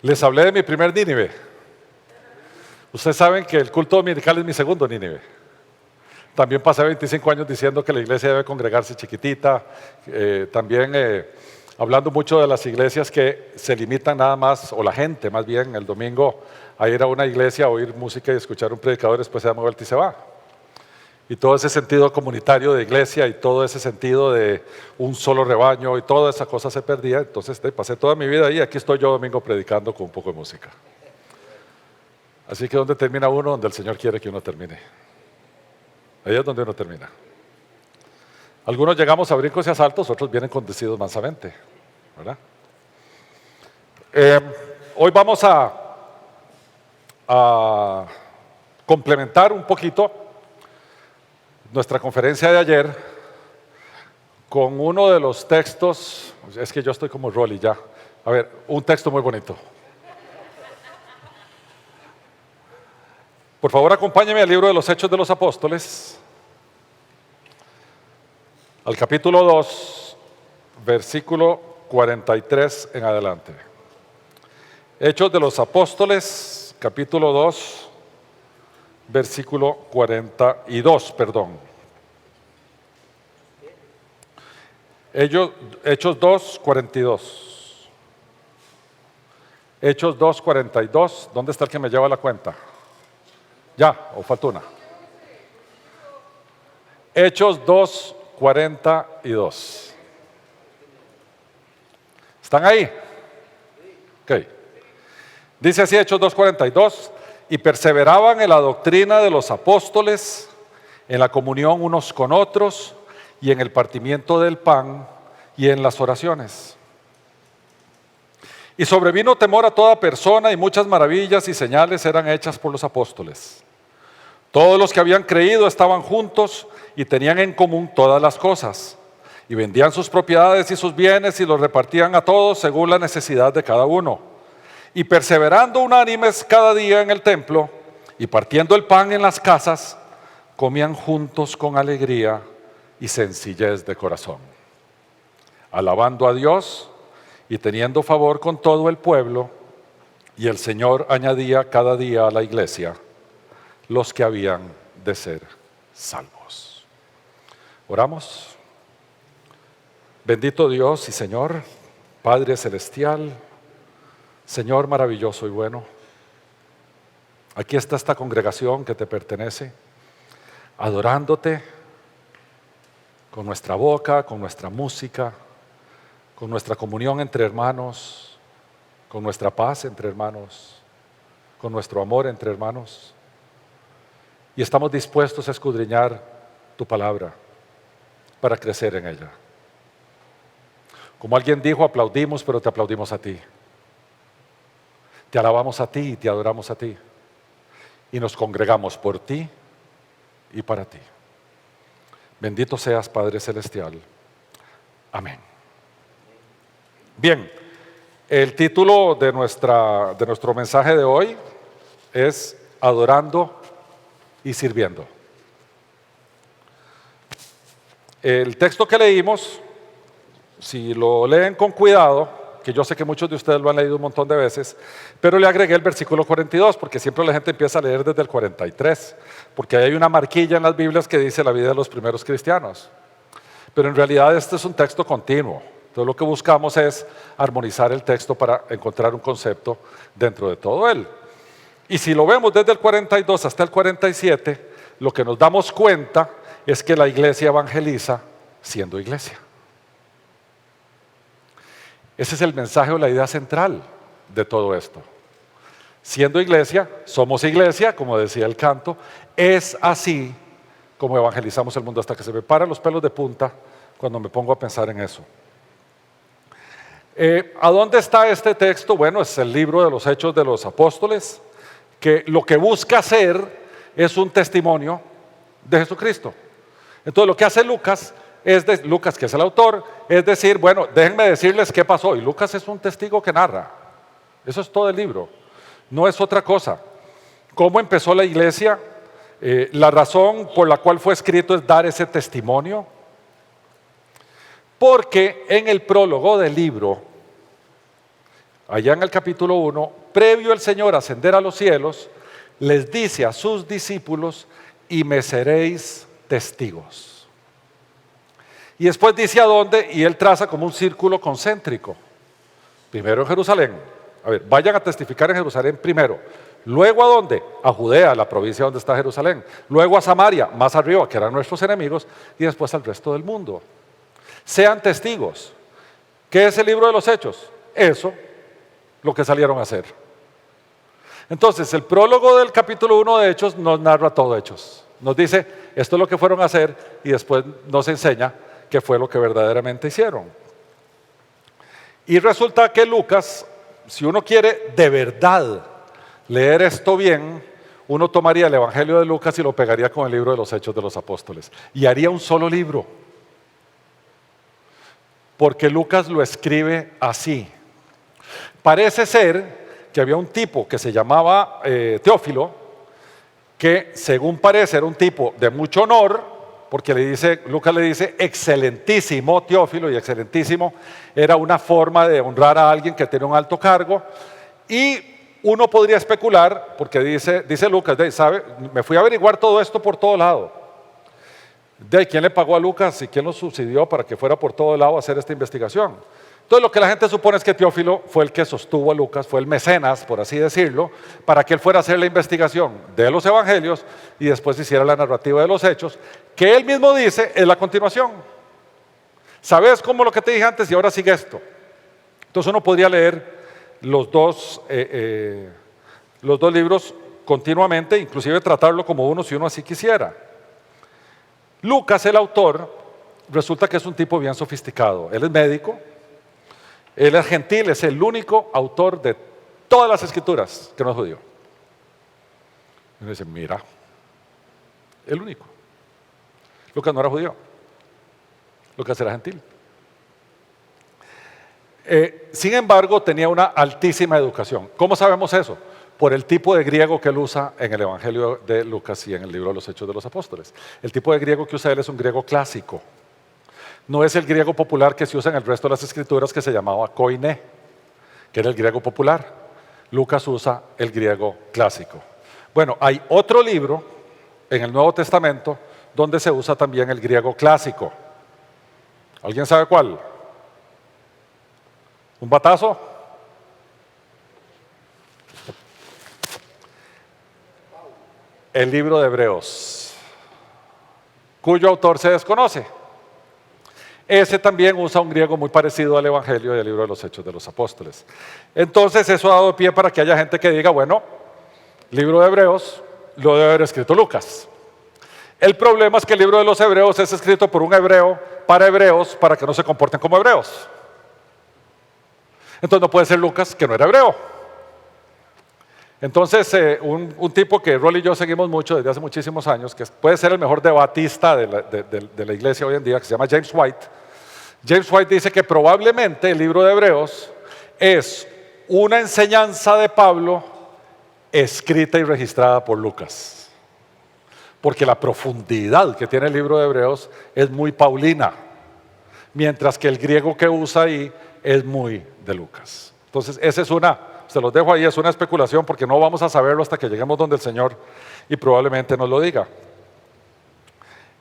Les hablé de mi primer Nínive. Ustedes saben que el culto dominical es mi segundo Nínive. También pasé 25 años diciendo que la iglesia debe congregarse chiquitita. También hablando mucho de las iglesias que se limitan nada más, o la gente más bien, el domingo a ir a una iglesia, a oír música y escuchar un predicador, después se da vuelta y se va. Y todo ese sentido comunitario de iglesia y todo ese sentido de un solo rebaño y toda esa cosa se perdía. Entonces pasé toda mi vida ahí, aquí estoy yo domingo predicando con un poco de música. Así que ¿dónde termina uno? Donde el Señor quiere que uno termine. Ahí es donde uno termina. Algunos llegamos a brincos y a saltos, otros vienen conducidos mansamente, ¿verdad? Hoy vamos a complementar un poquito nuestra conferencia de ayer con uno de los textos. Es que yo estoy como Rolly ya. A ver, un texto muy bonito. Por favor, acompáñeme al libro de los Hechos de los Apóstoles, al capítulo 2, versículo 43 en adelante. Hechos de los Apóstoles, capítulo 2, versículo 42, perdón. Hechos 2, 42. Hechos 2, 42. ¿Dónde está el que me lleva la cuenta? Ya, o falta una. Hechos 2, 42. ¿Están ahí? Ok. Dice así Hechos 2, 42. Y perseveraban en la doctrina de los apóstoles, en la comunión unos con otros, y en el partimiento del pan, y en las oraciones. Y sobrevino temor a toda persona, y muchas maravillas y señales eran hechas por los apóstoles. Todos los que habían creído estaban juntos y tenían en común todas las cosas, y vendían sus propiedades y sus bienes y los repartían a todos según la necesidad de cada uno. Y perseverando unánimes cada día en el templo y partiendo el pan en las casas, comían juntos con alegría y sencillez de corazón, alabando a Dios y teniendo favor con todo el pueblo. Y el Señor añadía cada día a la iglesia los que habían de ser salvos. Oramos. Bendito Dios y Señor, Padre celestial, Señor maravilloso y bueno, aquí está esta congregación que te pertenece, adorándote con nuestra boca, con nuestra música, con nuestra comunión entre hermanos, con nuestra paz entre hermanos, con nuestro amor entre hermanos. Y estamos dispuestos a escudriñar tu palabra para crecer en ella. Como alguien dijo, aplaudimos, pero te aplaudimos a ti. Te alabamos a ti y te adoramos a ti. Y nos congregamos por ti y para ti. Bendito seas, Padre Celestial. Amén. Bien, el título de nuestro mensaje de hoy es Adorando y Sirviendo. El texto que leímos, si lo leen con cuidado, que yo sé que muchos de ustedes lo han leído un montón de veces, pero le agregué el versículo 42, porque siempre la gente empieza a leer desde el 43, porque hay una marquilla en las Biblias que dice la vida de los primeros cristianos. Pero en realidad este es un texto continuo. Entonces lo que buscamos es armonizar el texto para encontrar un concepto dentro de todo él. Y si lo vemos desde el 42 hasta el 47, lo que nos damos cuenta es que la iglesia evangeliza siendo iglesia. Ese es el mensaje o la idea central de todo esto. Siendo iglesia, somos iglesia, como decía el canto, es así como evangelizamos el mundo, hasta que se me paran los pelos de punta cuando me pongo a pensar en eso. ¿A dónde está este texto? Bueno, es el libro de los Hechos de los Apóstoles, que lo que busca hacer es un testimonio de Jesucristo. Entonces lo que hace Lucas, Lucas, que es el autor, es decir, bueno, déjenme decirles qué pasó. Y Lucas es un testigo que narra. Eso es todo el libro. No es otra cosa. ¿Cómo empezó la iglesia? La razón por la cual fue escrito es dar ese testimonio. Porque en el prólogo del libro, allá en el capítulo 1, previo el Señor a ascender a los cielos, les dice a sus discípulos, y me seréis testigos. Y después dice a dónde, y él traza como un círculo concéntrico. Primero en Jerusalén. A ver, vayan a testificar en Jerusalén primero. Luego ¿a dónde? A Judea, la provincia donde está Jerusalén. Luego a Samaria, más arriba, que eran nuestros enemigos. Y después al resto del mundo. Sean testigos. ¿Qué es el libro de los Hechos? Eso, lo que salieron a hacer. Entonces, el prólogo del capítulo 1 de Hechos nos narra todo Hechos. Nos dice, esto es lo que fueron a hacer, y después nos enseña qué fue lo que verdaderamente hicieron. Y resulta que Lucas, si uno quiere de verdad leer esto bien, uno tomaría el Evangelio de Lucas y lo pegaría con el libro de los Hechos de los Apóstoles. Y haría un solo libro. Porque Lucas lo escribe así. Parece ser que había un tipo que se llamaba Teófilo, que según parece era un tipo de mucho honor, porque Lucas le dice excelentísimo Teófilo, y excelentísimo era una forma de honrar a alguien que tiene un alto cargo. Y uno podría especular, porque dice Lucas, ¿sabe? Me fui a averiguar todo esto por todo lado. ¿Quién le pagó a Lucas y quién lo subsidió para que fuera por todo lado a hacer esta investigación? Entonces lo que la gente supone es que Teófilo fue el que sostuvo a Lucas, fue el mecenas, por así decirlo, para que él fuera a hacer la investigación de los evangelios y después hiciera la narrativa de los hechos, que él mismo dice es la continuación. ¿Sabes cómo lo que te dije antes? Y ahora sigue esto. Entonces uno podría leer los dos libros continuamente, inclusive tratarlo como uno si uno así quisiera. Lucas, el autor, resulta que es un tipo bien sofisticado. Él es médico, él es gentil, es el único autor de todas las escrituras que no es judío. Y uno dice, mira, el único. Lucas no era judío, Lucas era gentil. Sin embargo, tenía una altísima educación. ¿Cómo sabemos eso? Por el tipo de griego que él usa en el Evangelio de Lucas y en el libro de los Hechos de los Apóstoles. El tipo de griego que usa él es un griego clásico. No es el griego popular que se usa en el resto de las escrituras, que se llamaba koiné, que era el griego popular. Lucas usa el griego clásico. Bueno, hay otro libro en el Nuevo Testamento donde se usa también el griego clásico. ¿Alguien sabe cuál? ¿Un batazo? El libro de Hebreos, cuyo autor se desconoce. Ese también usa un griego muy parecido al Evangelio y al libro de los Hechos de los Apóstoles. Entonces eso ha dado pie para que haya gente que diga, bueno, libro de Hebreos lo debe haber escrito Lucas. El problema es que el libro de los Hebreos es escrito por un hebreo para hebreos, para que no se comporten como hebreos. Entonces no puede ser Lucas, que no era hebreo. Entonces un tipo que Rolly y yo seguimos mucho desde hace muchísimos años, que puede ser el mejor debatista de la iglesia hoy en día, que se llama James White. James White dice que probablemente el libro de Hebreos es una enseñanza de Pablo escrita y registrada por Lucas. Porque la profundidad que tiene el libro de Hebreos es muy paulina, mientras que el griego que usa ahí es muy de Lucas. Entonces se los dejo ahí, es una especulación porque no vamos a saberlo hasta que lleguemos donde el Señor y probablemente nos lo diga.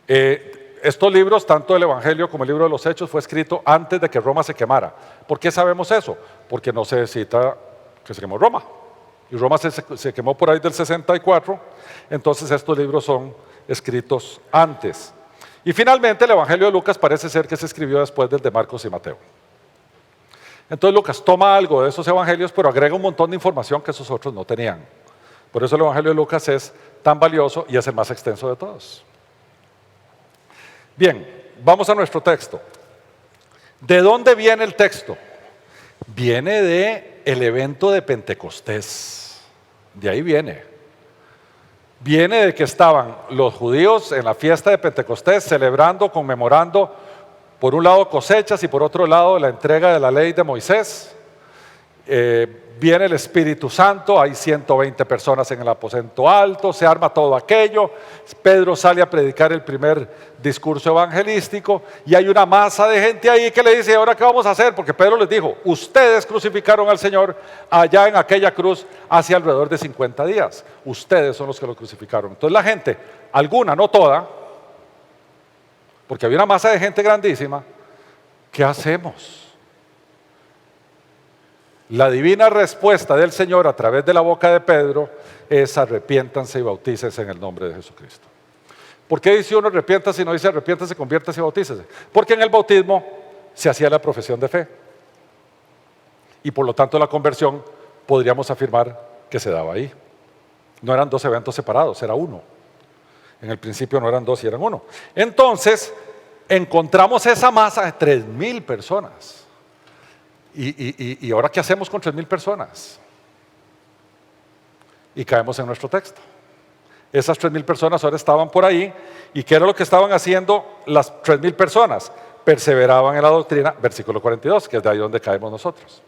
Estos libros, tanto el Evangelio como el libro de los Hechos, fue escrito antes de que Roma se quemara. ¿Por qué sabemos eso? Porque no se necesita que se quemó Roma. Y Roma se quemó por ahí del 64, entonces estos libros son escritos antes. Y finalmente el Evangelio de Lucas parece ser que se escribió después del de Marcos y Mateo. Entonces Lucas toma algo de esos evangelios, pero agrega un montón de información que esos otros no tenían. Por eso el Evangelio de Lucas es tan valioso y es el más extenso de todos. Bien, vamos a nuestro texto. ¿De dónde viene el texto? Viene del evento de Pentecostés. De ahí viene. Viene de que estaban los judíos en la fiesta de Pentecostés celebrando, conmemorando, por un lado cosechas y por otro lado la entrega de la ley de Moisés. Viene el Espíritu Santo, hay 120 personas en el aposento alto, se arma todo aquello, Pedro sale a predicar el primer discurso evangelístico y hay una masa de gente ahí que le dice, ¿ahora qué vamos a hacer? Porque Pedro les dijo, ustedes crucificaron al Señor allá en aquella cruz hace alrededor de 50 días, ustedes son los que lo crucificaron. Entonces la gente, alguna, no toda, porque había una masa de gente grandísima, ¿qué hacemos? La divina respuesta del Señor a través de la boca de Pedro es arrepiéntanse y bautícense en el nombre de Jesucristo. ¿Por qué dice uno arrepiéntase y no dice arrepiéntase, conviértase y bautícese? Porque en el bautismo se hacía la profesión de fe. Y por lo tanto la conversión podríamos afirmar que se daba ahí. No eran dos eventos separados, era uno. En el principio no eran dos y eran uno. Entonces encontramos esa masa de 3,000 personas. ¿Y ahora qué hacemos con 3,000 personas? Y caemos en nuestro texto. Esas 3,000 personas ahora estaban por ahí. ¿Y qué era lo que estaban haciendo las 3,000 personas? Perseveraban en la doctrina, versículo 42, que es de ahí donde caemos nosotros.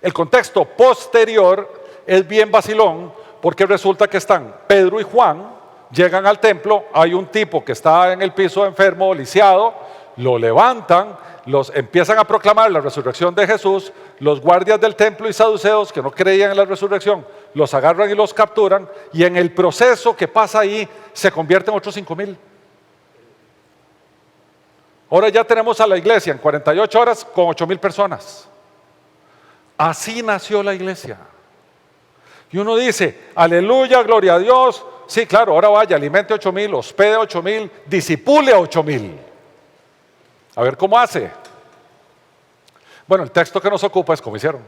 El contexto posterior es bien vacilón, porque resulta que están Pedro y Juan, llegan al templo, hay un tipo que está en el piso enfermo, lisiado, lo levantan, los empiezan a proclamar la resurrección de Jesús, los guardias del templo y saduceos que no creían en la resurrección, los agarran y los capturan, y en el proceso que pasa ahí se convierten otros 5,000. Ahora ya tenemos a la iglesia en 48 horas con 8,000 personas. Así nació la iglesia. Y uno dice, aleluya, gloria a Dios. Sí, claro, ahora vaya, alimente 8,000, hospede 8,000, disipule a 8,000. A ver cómo hace. Bueno, el texto que nos ocupa es cómo hicieron.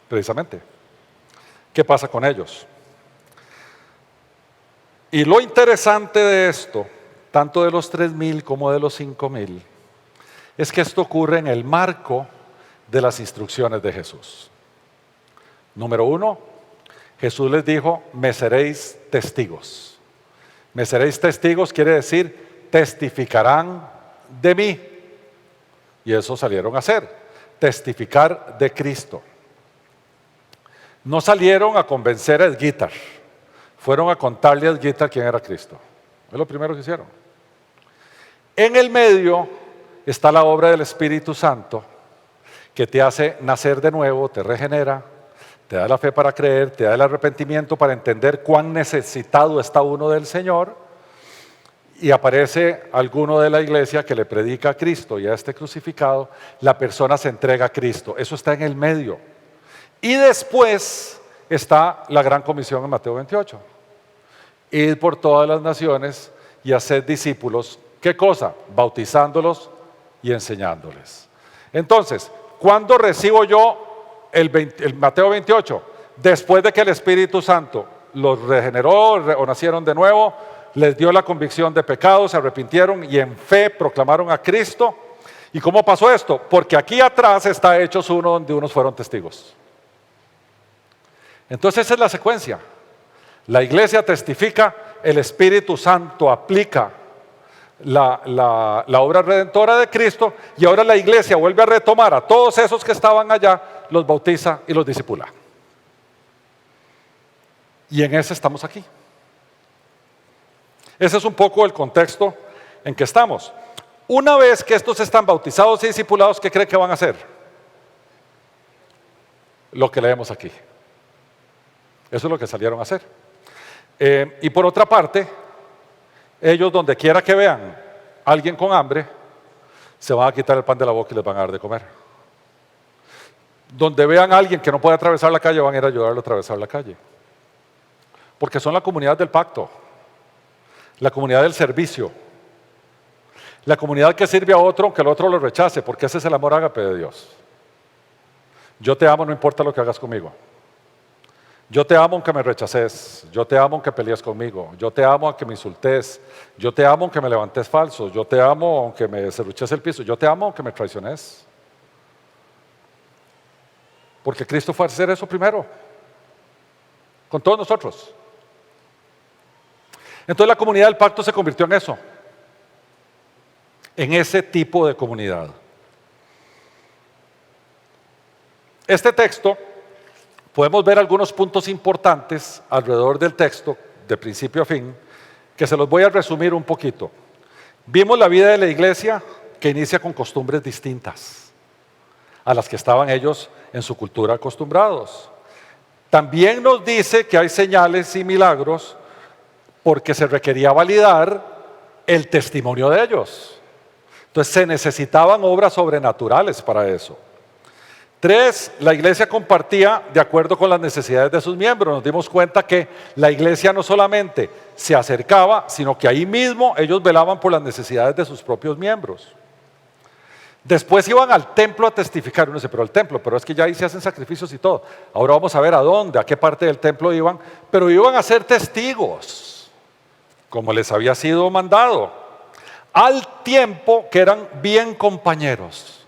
Precisamente. ¿Qué pasa con ellos? Y lo interesante de esto, tanto de los 3,000 como de los 5,000, es que esto ocurre en el marco de las instrucciones de Jesús. Número 1, Jesús les dijo, me seréis testigos. Me seréis testigos quiere decir, testificarán de mí. Y eso salieron a hacer, testificar de Cristo. No salieron a convencer a Edguitar, fueron a contarle a Edguitar quién era Cristo. Es lo primero que hicieron. En el medio está la obra del Espíritu Santo, que te hace nacer de nuevo, te regenera, te da la fe para creer, te da el arrepentimiento para entender cuán necesitado está uno del Señor. Y aparece alguno de la iglesia que le predica a Cristo y a este crucificado, la persona se entrega a Cristo. Eso está en el medio. Y después está la gran comisión en Mateo 28. Ir por todas las naciones y hacer discípulos. ¿Qué cosa? Bautizándolos y enseñándoles. Entonces, ¿cuándo recibo yo el Mateo 28? Después de que el Espíritu Santo los regeneró o nacieron de nuevo, les dio la convicción de pecado, se arrepintieron y en fe proclamaron a Cristo. ¿Y cómo pasó esto? Porque aquí atrás está Hechos 1, donde unos fueron testigos. Entonces esa es la secuencia. La iglesia testifica, el Espíritu Santo aplica la obra redentora de Cristo y ahora la iglesia vuelve a retomar a todos esos que estaban allá, los bautiza y los discipula. Y en ese estamos aquí. Ese es un poco el contexto en que estamos. Una vez que estos están bautizados y discipulados, ¿qué cree que van a hacer? Lo que leemos aquí. Eso es lo que salieron a hacer. Y por otra parte, ellos donde quiera que vean a alguien con hambre, se van a quitar el pan de la boca y les van a dar de comer. Donde vean a alguien que no puede atravesar la calle, van a ir a ayudarlo a atravesar la calle. Porque son la comunidad del pacto. La comunidad del servicio, la comunidad que sirve a otro aunque el otro lo rechace, porque ese es el amor ágape de Dios. Yo te amo no importa lo que hagas conmigo. Yo te amo aunque me rechaces, yo te amo aunque pelees conmigo, yo te amo aunque me insultes, yo te amo aunque me levantes falso, yo te amo aunque me serruches el piso, yo te amo aunque me traiciones. Porque Cristo fue a hacer eso primero, con todos nosotros. Entonces la comunidad del pacto se convirtió en eso, en ese tipo de comunidad. este texto, podemos ver algunos puntos importantes alrededor del texto, de principio a fin, que se los voy a resumir un poquito. Vimos la vida de la iglesia que inicia con costumbres distintas a las que estaban ellos en su cultura acostumbrados. También nos dice que hay señales y milagros porque se requería validar el testimonio de ellos. Entonces se necesitaban obras sobrenaturales para eso. 3, la iglesia compartía de acuerdo con las necesidades de sus miembros. Nos dimos cuenta que la iglesia no solamente se acercaba, sino que ahí mismo ellos velaban por las necesidades de sus propios miembros. Después iban al templo a testificar. Uno dice, pero al templo, pero es que ya ahí se hacen sacrificios y todo. Ahora vamos a ver a dónde, a qué parte del templo iban, pero iban a ser testigos, como les había sido mandado, al tiempo que eran bien compañeros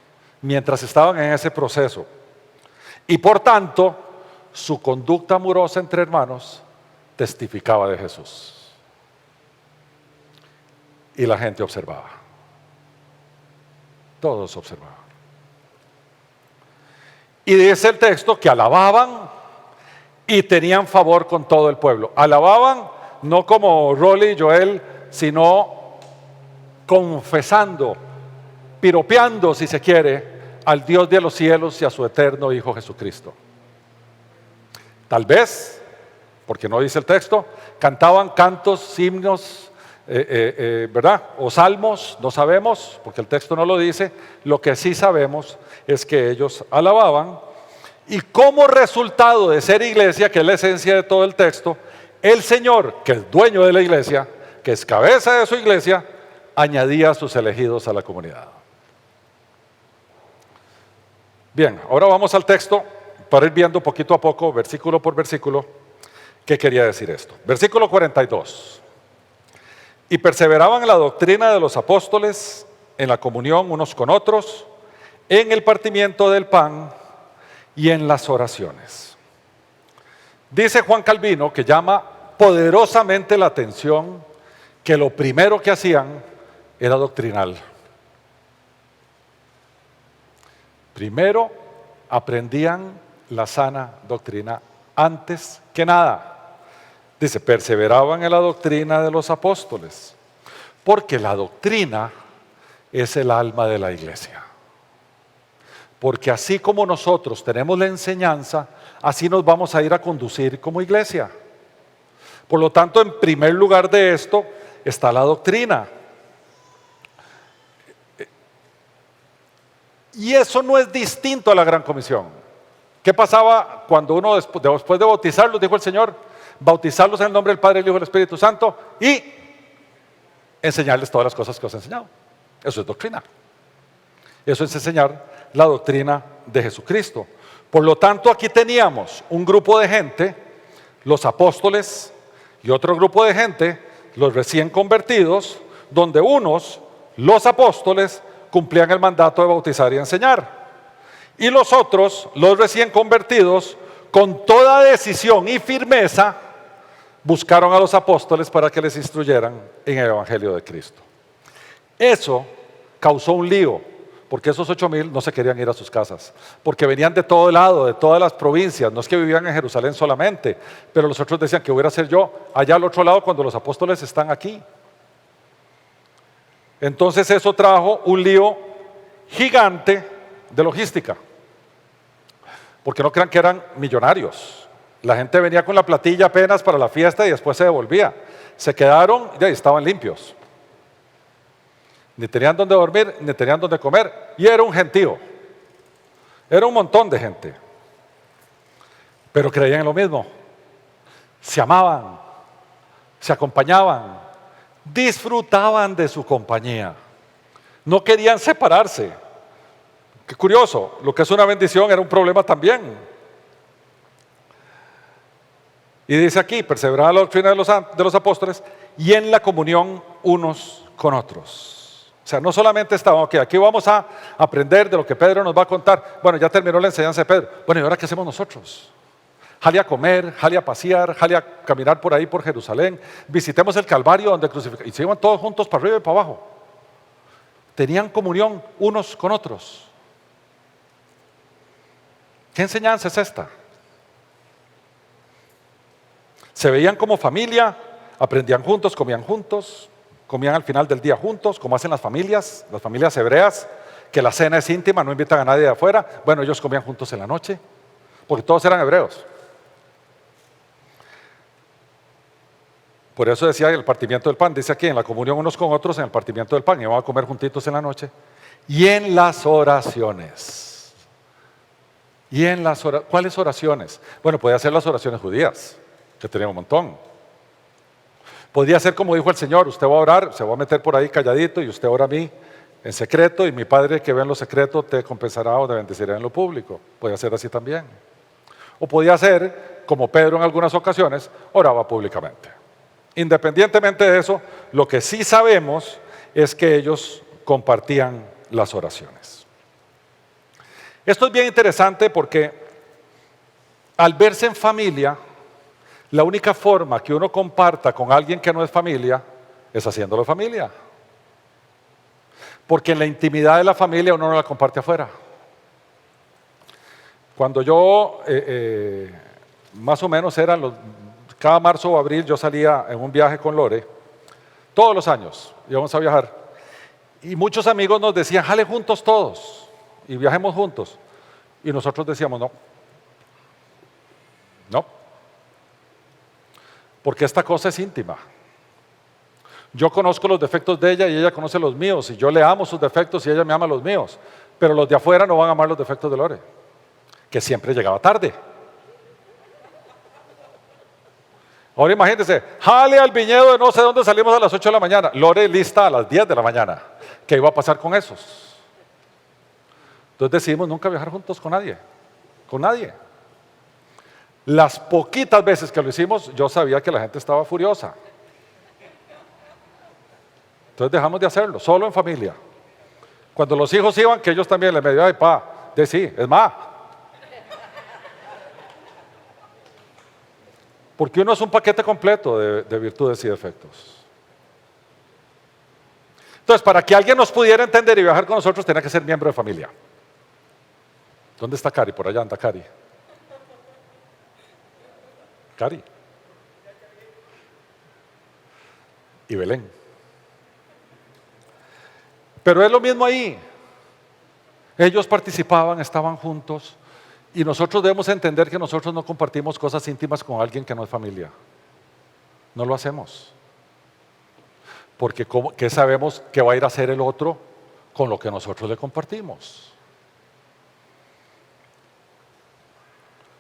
mientras estaban en ese proceso. Y por tanto, su conducta amorosa entre hermanos testificaba de Jesús. Y la gente observaba. Todos observaban. Y dice el texto que alababan y tenían favor con todo el pueblo. Alababan no como Rolly y Joel, sino confesando, piropeando, si se quiere, al Dios de los cielos y a su eterno Hijo Jesucristo. Tal vez, porque no dice el texto, cantaban cantos, himnos, ¿verdad? O salmos, no sabemos, porque el texto no lo dice. Lo que sí sabemos es que ellos alababan, y como resultado de ser iglesia, que es la esencia de todo el texto, el Señor, que es dueño de la iglesia, que es cabeza de su iglesia, añadía a sus elegidos a la comunidad. Bien, ahora vamos al texto para ir viendo poquito a poco, versículo por versículo, qué quería decir esto. Versículo 42. Y perseveraban en la doctrina de los apóstoles, en la comunión unos con otros, en el partimiento del pan y en las oraciones. Dice Juan Calvino, que llama poderosamente la atención, que lo primero que hacían era doctrinal. Primero aprendían la sana doctrina antes que nada. Dice, perseveraban en la doctrina de los apóstoles, porque la doctrina es el alma de la iglesia. Porque así como nosotros tenemos la enseñanza, así nos vamos a ir a conducir como iglesia. Por lo tanto, en primer lugar de esto está la doctrina. Y eso no es distinto a la Gran Comisión. ¿Qué pasaba cuando uno después de bautizarlos, dijo el Señor, bautizarlos en el nombre del Padre, el Hijo y el Espíritu Santo y enseñarles todas las cosas que os he enseñado? Eso es doctrina. Eso es enseñar la doctrina de Jesucristo. Por lo tanto, aquí teníamos un grupo de gente, los apóstoles, y otro grupo de gente, los recién convertidos, donde unos, los apóstoles, cumplían el mandato de bautizar y enseñar. Y los otros, los recién convertidos, con toda decisión y firmeza, buscaron a los apóstoles para que les instruyeran en el Evangelio de Cristo. Eso causó un lío, porque esos 8,000 no se querían ir a sus casas, porque venían de todo lado, de todas las provincias. No es que vivían en Jerusalén solamente, pero los otros decían, ¿qué voy a hacer yo allá al otro lado cuando los apóstoles están aquí? Entonces eso trajo un lío gigante de logística, porque no crean que eran millonarios. La gente venía con la platilla apenas para la fiesta y después se devolvía. Se quedaron y estaban limpios. Ni tenían donde dormir, ni tenían donde comer. Y era un gentío. Era un montón de gente. Pero creían en lo mismo. Se amaban, se acompañaban, disfrutaban de su compañía. No querían separarse. Qué curioso, lo que es una bendición era un problema también. Y dice aquí, perseveraban en la doctrina de los apóstoles y en la comunión unos con otros. O sea, no solamente estaban, ok, aquí vamos a aprender de lo que Pedro nos va a contar. Bueno, ya terminó la enseñanza de Pedro. Bueno, ¿y ahora qué hacemos nosotros? Jale a comer, jale a pasear, jale a caminar por ahí por Jerusalén. Visitemos el Calvario donde crucificaron. Y se iban todos juntos para arriba y para abajo. Tenían comunión unos con otros. ¿Qué enseñanza es esta? Se veían como familia, aprendían juntos, comían al final del día juntos, como hacen las familias hebreas, que la cena es íntima, no invitan a nadie de afuera. Bueno, ellos comían juntos en la noche, porque todos eran hebreos. Por eso decía el partimiento del pan, dice aquí, en la comunión unos con otros, en el partimiento del pan, y van a comer juntitos en la noche. Y en las oraciones. ¿Cuáles oraciones? Bueno, podía ser las oraciones judías, que tenían un montón. Podía ser como dijo el Señor, usted va a orar, se va a meter por ahí calladito y usted ora a mí en secreto y mi Padre que ve en lo secreto te compensará o te bendecirá en lo público. Podía ser así también. O podía ser, como Pedro en algunas ocasiones, oraba públicamente. Independientemente de eso, lo que sí sabemos es que ellos compartían las oraciones. Esto es bien interesante porque al verse en familia, la única forma que uno comparta con alguien que no es familia es haciéndolo familia. Porque en la intimidad de la familia uno no la comparte afuera. Cuando yo, más o menos cada marzo o abril yo salía en un viaje con Lore, todos los años íbamos a viajar. Y muchos amigos nos decían, jale juntos todos y viajemos juntos. Y nosotros decíamos, no, porque esta cosa es íntima. Yo conozco los defectos de ella y ella conoce los míos, y yo le amo sus defectos y ella me ama los míos, pero los de afuera no van a amar los defectos de Lore, que siempre llegaba tarde. Ahora imagínense, jale al viñedo de no sé dónde, salimos a las 8 de la mañana, Lore lista a las 10 de la mañana. ¿Qué iba a pasar con esos? Entonces decidimos nunca viajar juntos con nadie. Las poquitas veces que lo hicimos, yo sabía que la gente estaba furiosa. Entonces dejamos de hacerlo, solo en familia. Cuando los hijos iban, que ellos también les medio, ay pa, de sí, es más. Porque uno es un paquete completo de virtudes y defectos. Entonces, para que alguien nos pudiera entender y viajar con nosotros, tenía que ser miembro de familia. ¿Dónde está Cari? Por allá anda Cari. Cari. Y Belén. Pero es lo mismo ahí. Ellos participaban, estaban juntos. Y nosotros debemos entender que nosotros no compartimos cosas íntimas con alguien que no es familia. No lo hacemos. Porque ¿qué sabemos que va a ir a hacer el otro con lo que nosotros le compartimos?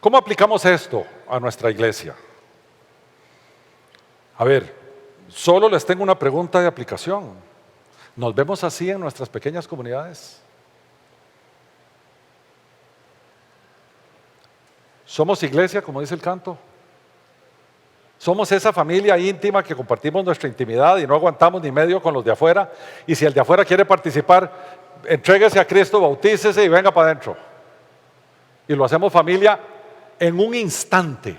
¿Cómo aplicamos esto a nuestra iglesia? A ver, solo les tengo una pregunta de aplicación. ¿Nos vemos así en nuestras pequeñas comunidades? ¿Somos iglesia, como dice el canto? ¿Somos esa familia íntima que compartimos nuestra intimidad y no aguantamos ni medio con los de afuera? Y si el de afuera quiere participar, entréguese a Cristo, bautícese y venga para adentro. Y lo hacemos familia en un instante.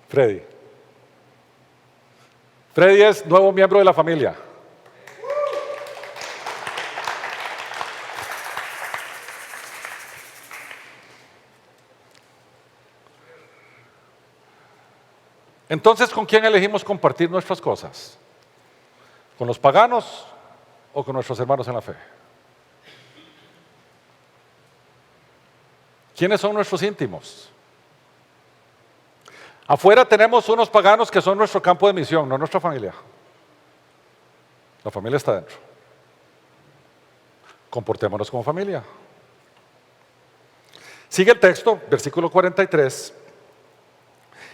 Freddy es nuevo miembro de la familia. Entonces, ¿con quién elegimos compartir nuestras cosas? ¿Con los paganos o con nuestros hermanos en la fe? ¿Quiénes son nuestros íntimos? Afuera tenemos unos paganos que son nuestro campo de misión, no nuestra familia. La familia está dentro. Comportémonos como familia. Sigue el texto, versículo 43.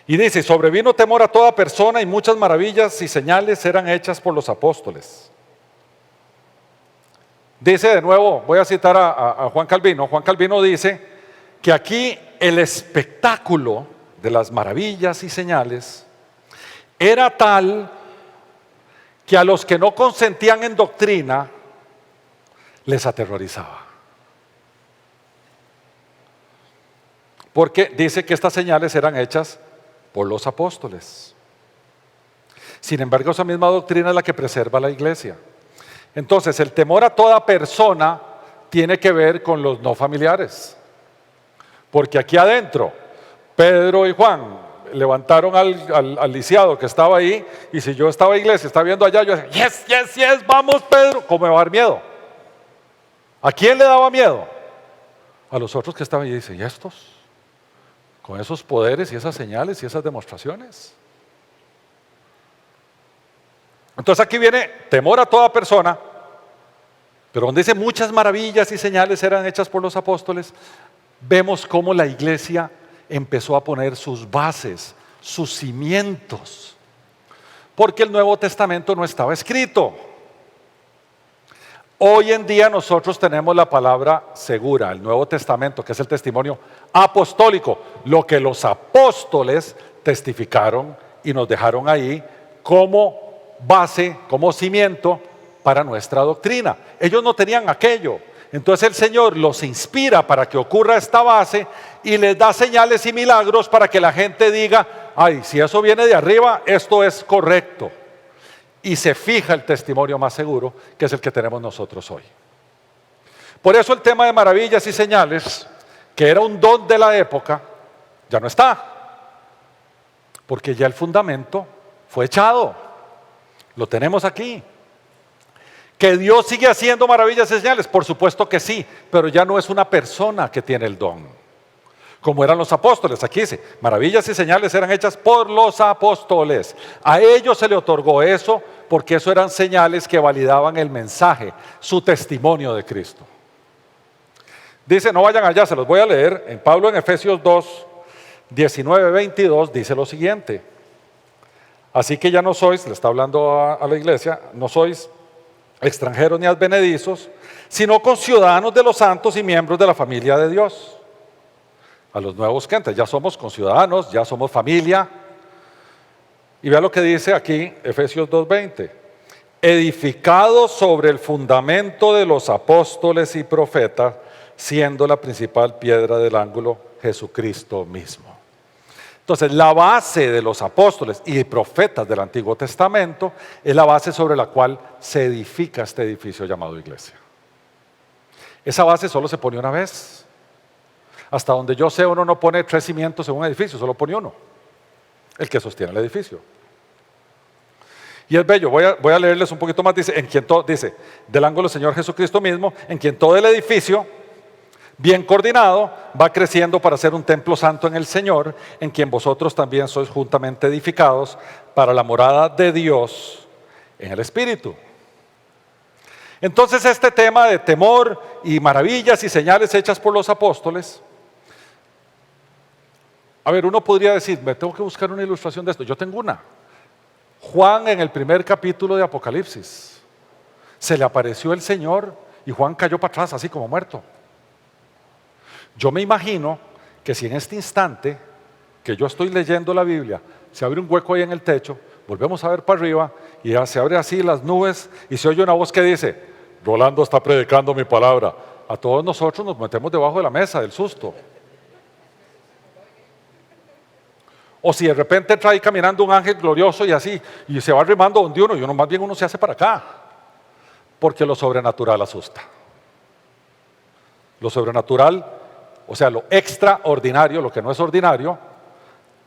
Y dice, sobrevino temor a toda persona y muchas maravillas y señales eran hechas por los apóstoles. Dice de nuevo, voy a citar a Juan Calvino. Juan Calvino dice que aquí el espectáculo de las maravillas y señales era tal que a los que no consentían en doctrina les aterrorizaba. Porque dice que estas señales eran hechas por los apóstoles. Sin embargo, esa misma doctrina es la que preserva la iglesia. Entonces, el temor a toda persona tiene que ver con los no familiares. Porque aquí adentro, Pedro y Juan levantaron al lisiado que estaba ahí, y si yo estaba en iglesia, estaba viendo allá, yo decía, yes, yes, yes, vamos Pedro. ¿Cómo me va a dar miedo? ¿A quién le daba miedo? A los otros que estaban ahí. Y dice, ¿y estos? Con esos poderes y esas señales y esas demostraciones. Entonces aquí viene temor a toda persona, pero donde dice muchas maravillas y señales eran hechas por los apóstoles, vemos cómo la iglesia empezó a poner sus bases, sus cimientos, porque el Nuevo Testamento no estaba escrito. Hoy en día nosotros tenemos la palabra segura, el Nuevo Testamento, que es el testimonio apostólico, lo que los apóstoles testificaron y nos dejaron ahí como base, como cimiento para nuestra doctrina. Ellos no tenían aquello. Entonces el Señor los inspira para que ocurra esta base y les da señales y milagros para que la gente diga, ay, si eso viene de arriba, esto es correcto. Y se fija el testimonio más seguro, que es el que tenemos nosotros hoy. Por eso el tema de maravillas y señales, que era un don de la época, ya no está. Porque ya el fundamento fue echado. Lo tenemos aquí. ¿Que Dios sigue haciendo maravillas y señales? Por supuesto que sí, pero ya no es una persona que tiene el don. Como eran los apóstoles, aquí dice, maravillas y señales eran hechas por los apóstoles. A ellos se le otorgó eso porque eso eran señales que validaban el mensaje, su testimonio de Cristo. Dice, no vayan allá, se los voy a leer. En Pablo en Efesios 2, 19, 22 dice lo siguiente. Así que ya no sois, le está hablando a la iglesia, no sois extranjeros ni advenedizos, sino conciudadanos de los santos y miembros de la familia de Dios. A los nuevos creyentes, ya somos conciudadanos, ya somos familia. Y vea lo que dice aquí, Efesios 2:20. Edificados sobre el fundamento de los apóstoles y profetas, siendo la principal piedra del ángulo Jesucristo mismo. Entonces, la base de los apóstoles y profetas del Antiguo Testamento es la base sobre la cual se edifica este edificio llamado iglesia. Esa base solo se pone una vez. Hasta donde yo sé, uno no pone 3 cimientos en un edificio, solo pone uno, el que sostiene el edificio. Y es bello, voy a leerles un poquito más, dice, del ángulo Señor Jesucristo mismo, en quien todo el edificio, bien coordinado, va creciendo para ser un templo santo en el Señor, en quien vosotros también sois juntamente edificados para la morada de Dios en el Espíritu. Entonces este tema de temor y maravillas y señales hechas por los apóstoles, a ver, uno podría decir, me tengo que buscar una ilustración de esto. Yo tengo una. Juan en el primer capítulo de Apocalipsis, se le apareció el Señor y Juan cayó para atrás así como muerto. Yo me imagino que si en este instante que yo estoy leyendo la Biblia, se abre un hueco ahí en el techo, volvemos a ver para arriba y ya se abre así las nubes y se oye una voz que dice, Rolando está predicando mi palabra. A todos nosotros nos metemos debajo de la mesa del susto. O si de repente trae caminando un ángel glorioso y así, y se va arrimando donde uno, y uno más bien uno se hace para acá, porque lo sobrenatural asusta. Lo sobrenatural, o sea, lo extraordinario, lo que no es ordinario,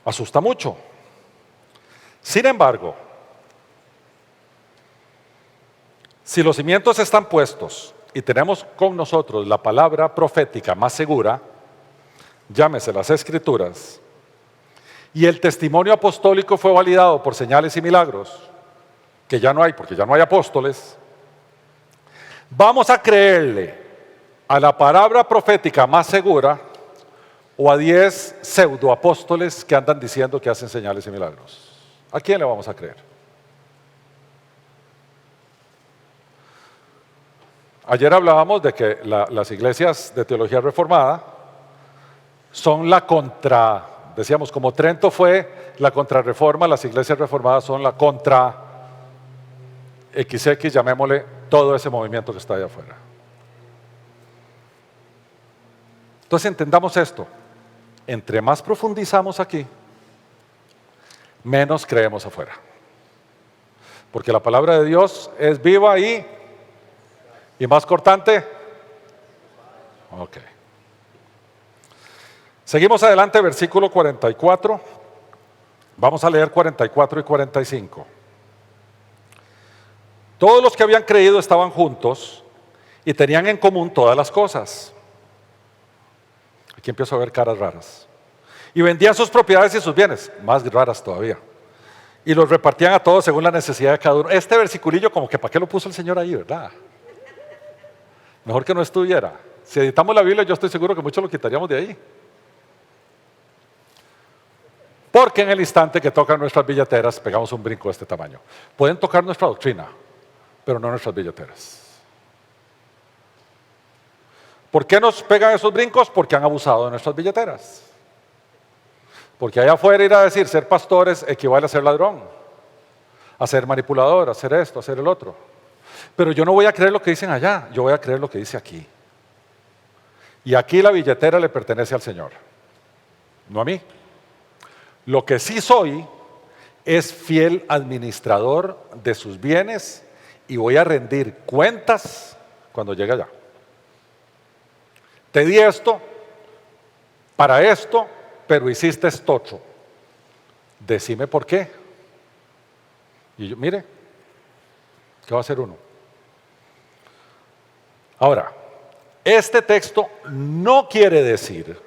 asusta mucho. Sin embargo, si los cimientos están puestos y tenemos con nosotros la palabra profética más segura, llámese las Escrituras, y el testimonio apostólico fue validado por señales y milagros, que ya no hay porque ya no hay apóstoles, vamos a creerle a la palabra profética más segura o a 10 pseudoapóstoles que andan diciendo que hacen señales y milagros. ¿A quién le vamos a creer? Ayer hablábamos de que las iglesias de teología reformada son decíamos, como Trento fue la contrarreforma, las iglesias reformadas son la contra XX, llamémosle todo ese movimiento que está allá afuera. Entonces entendamos esto, entre más profundizamos aquí, menos creemos afuera. Porque la palabra de Dios es viva y ¿Y más cortante? Ok. Seguimos adelante, versículo 44. Vamos a leer 44 y 45. Todos los que habían creído estaban juntos y tenían en común todas las cosas. Aquí empiezo a ver caras raras. Y vendían sus propiedades y sus bienes, más raras todavía. Y los repartían a todos según la necesidad de cada uno. Este versiculillo como que ¿para qué lo puso el Señor ahí, verdad? Mejor que no estuviera. Si editamos la Biblia, yo estoy seguro que muchos lo quitaríamos de ahí. Porque en el instante que tocan nuestras billeteras, pegamos un brinco de este tamaño. Pueden tocar nuestra doctrina, pero no nuestras billeteras. ¿Por qué nos pegan esos brincos? Porque han abusado de nuestras billeteras. Porque allá afuera ir a decir ser pastores equivale a ser ladrón, a ser manipulador, a hacer esto, a hacer el otro. Pero yo no voy a creer lo que dicen allá, yo voy a creer lo que dice aquí. Y aquí la billetera le pertenece al Señor, no a mí. Lo que sí soy es fiel administrador de sus bienes y voy a rendir cuentas cuando llegue allá. Te di esto, para esto, pero hiciste esto otro. Decime por qué. Y yo, mire, ¿qué va a hacer uno? Ahora, este texto no quiere decir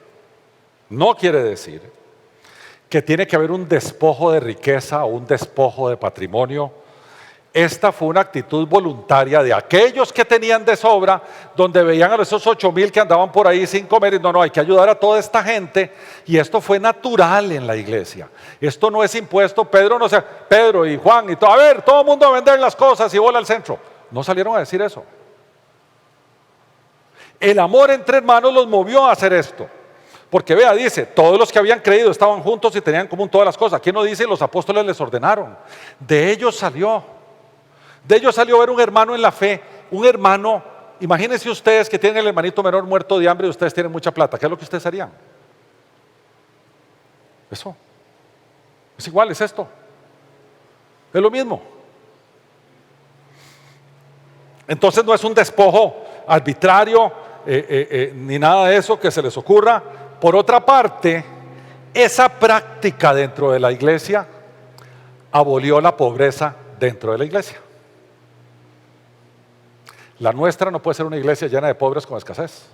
que tiene que haber un despojo de riqueza o un despojo de patrimonio. Esta fue una actitud voluntaria de aquellos que tenían de sobra, donde veían a esos 8,000 que andaban por ahí sin comer y no, hay que ayudar a toda esta gente. Y esto fue natural en la iglesia. Esto no es impuesto. Pedro y Juan y todo, a ver, todo el mundo a vender las cosas y bola al centro. No salieron a decir eso. El amor entre hermanos los movió a hacer esto. Porque vea, dice, todos los que habían creído estaban juntos y tenían en común todas las cosas. Aquí no dice los apóstoles les ordenaron. De ellos salió ver un hermano en la fe, un hermano. Imagínense ustedes que tienen el hermanito menor muerto de hambre y ustedes tienen mucha plata. ¿Qué es lo que ustedes harían? Eso. Es igual, es esto. Es lo mismo. Entonces no es un despojo arbitrario ni nada de eso que se les ocurra. Por otra parte, esa práctica dentro de la iglesia abolió la pobreza dentro de la iglesia. La nuestra no puede ser una iglesia llena de pobres con escasez.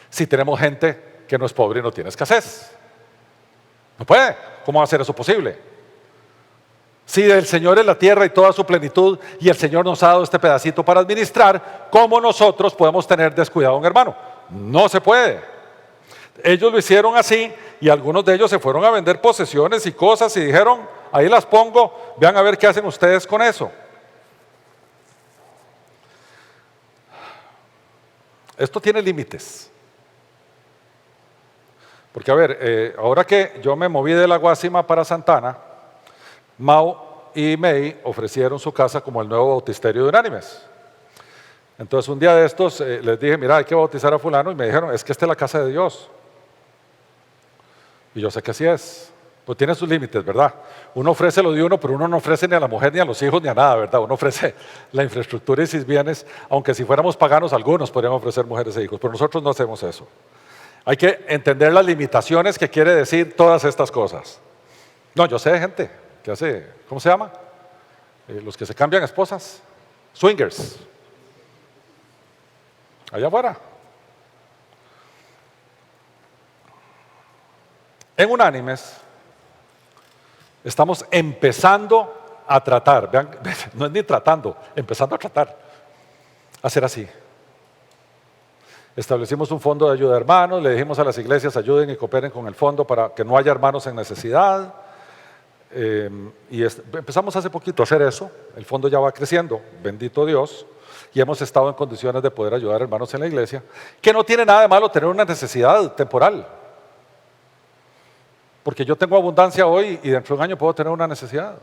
Si tenemos gente que no es pobre y no tiene escasez. No puede. ¿Cómo va a ser eso posible? Si del Señor es la tierra y toda su plenitud y el Señor nos ha dado este pedacito para administrar, ¿cómo nosotros podemos tener descuidado a un hermano? No se puede. Ellos lo hicieron así y algunos de ellos se fueron a vender posesiones y cosas y dijeron, ahí las pongo, vean a ver qué hacen ustedes con eso. Esto tiene límites. Porque a ver, ahora que yo me moví de la Guásima para Santana, Mao y May ofrecieron su casa como el nuevo bautisterio de Unánimes. Entonces un día de estos les dije, mira, hay que bautizar a fulano, y me dijeron, es que esta es la casa de Dios. Y yo sé que así es. Pues tiene sus límites, ¿verdad? Uno ofrece lo de uno, pero uno no ofrece ni a la mujer, ni a los hijos, ni a nada, ¿verdad? Uno ofrece la infraestructura y sus bienes, aunque si fuéramos paganos, algunos podrían ofrecer mujeres e hijos, pero nosotros no hacemos eso. Hay que entender las limitaciones que quiere decir todas estas cosas. No, yo sé de gente que hace, ¿cómo se llama? Los que se cambian esposas, swingers, allá afuera. En Unánimes estamos empezando a tratar, vean, no es ni tratando, empezando a tratar, hacer así. Establecimos un fondo de ayuda a hermanos, le dijimos a las iglesias ayuden y cooperen con el fondo para que no haya hermanos en necesidad. Empezamos hace poquito a hacer eso, el fondo ya va creciendo, bendito Dios, y hemos estado en condiciones de poder ayudar a hermanos en la iglesia, que no tiene nada de malo tener una necesidad temporal. Porque yo tengo abundancia hoy y dentro de un año puedo tener una necesidad.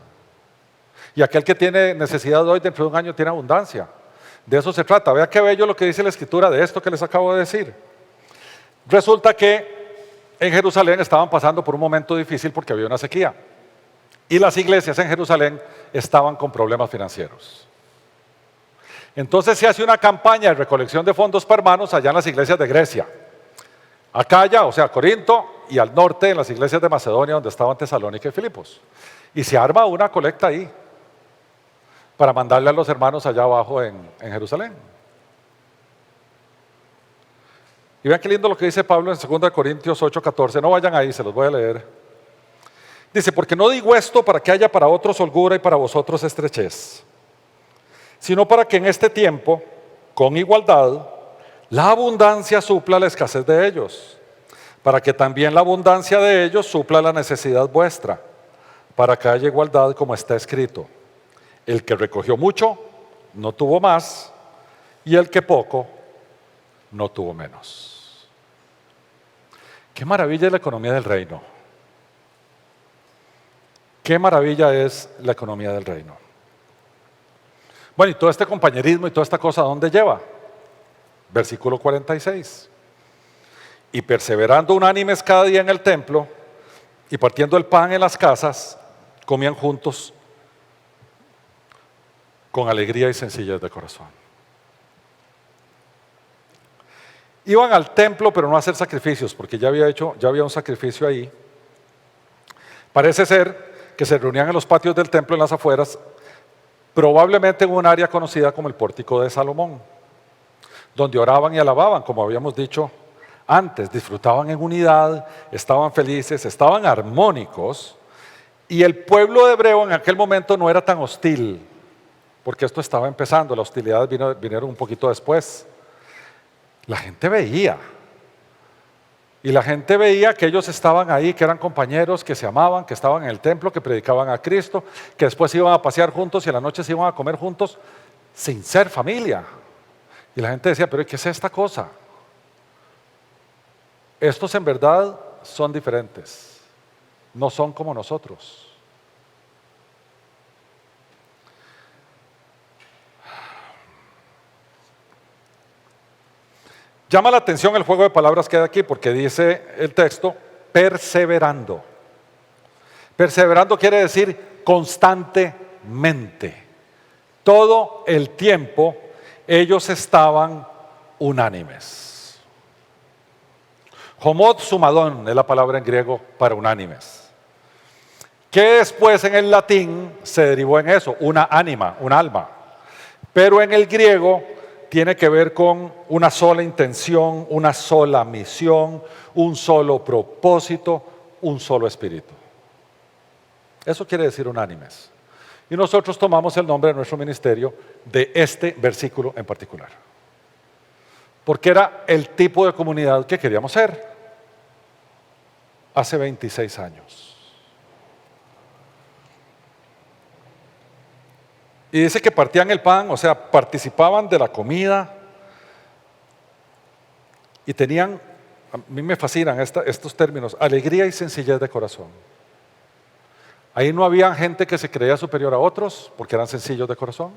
Y aquel que tiene necesidad hoy, dentro de un año tiene abundancia. De eso se trata. Vea qué bello lo que dice la Escritura de esto que les acabo de decir. Resulta que en Jerusalén estaban pasando por un momento difícil porque había una sequía. Y las iglesias en Jerusalén estaban con problemas financieros. Entonces se hace una campaña de recolección de fondos para hermanos allá en las iglesias de Grecia. Acaya, o sea, Corinto, y al norte en las iglesias de Macedonia, donde estaban Tesalónica y Filipos. Y se arma una colecta ahí para mandarle a los hermanos allá abajo en Jerusalén. Y vean qué lindo lo que dice Pablo en 2 Corintios 8:14. No vayan ahí, se los voy a leer. Dice, porque no digo esto para que haya para otros holgura y para vosotros estrechez, sino para que en este tiempo, con igualdad, la abundancia supla la escasez de ellos, para que también la abundancia de ellos supla la necesidad vuestra, para que haya igualdad como está escrito. El que recogió mucho, no tuvo más, y el que poco, no tuvo menos. Qué maravilla es la economía del reino. Qué maravilla es la economía del reino. Bueno, y todo este compañerismo y toda esta cosa, ¿a dónde lleva? Versículo 46. Y perseverando unánimes cada día en el templo, y partiendo el pan en las casas, comían juntos con alegría y sencillez de corazón. Iban al templo, pero no a hacer sacrificios, porque ya había un sacrificio ahí. Parece ser que se reunían en los patios del templo, en las afueras, probablemente en un área conocida como el Pórtico de Salomón, donde oraban y alababan, como habíamos dicho antes, disfrutaban en unidad, estaban felices, estaban armónicos, y el pueblo hebreo en aquel momento no era tan hostil, porque esto estaba empezando, las hostilidades vinieron un poquito después. La gente veía, y la gente veía que ellos estaban ahí, que eran compañeros, que se amaban, que estaban en el templo, que predicaban a Cristo, que después iban a pasear juntos y en la noche se iban a comer juntos sin ser familia. Y la gente decía, pero ¿qué es esta cosa? Estos en verdad son diferentes, no son como nosotros. Llama la atención el juego de palabras que hay aquí, porque dice el texto, perseverando. Perseverando quiere decir constantemente. Todo el tiempo ellos estaban unánimes. Homod sumadón es la palabra en griego para unánimes, que después en el latín se derivó en eso, una ánima, un alma. Pero en el griego tiene que ver con una sola intención, una sola misión, un solo propósito, un solo espíritu. Eso quiere decir unánimes. Y nosotros tomamos el nombre de nuestro ministerio de este versículo en particular, porque era el tipo de comunidad que queríamos ser hace 26 años. Y dice que partían el pan, o sea, participaban de la comida y tenían, a mí me fascinan estos términos, alegría y sencillez de corazón. Ahí no había gente que se creía superior a otros porque eran sencillos de corazón.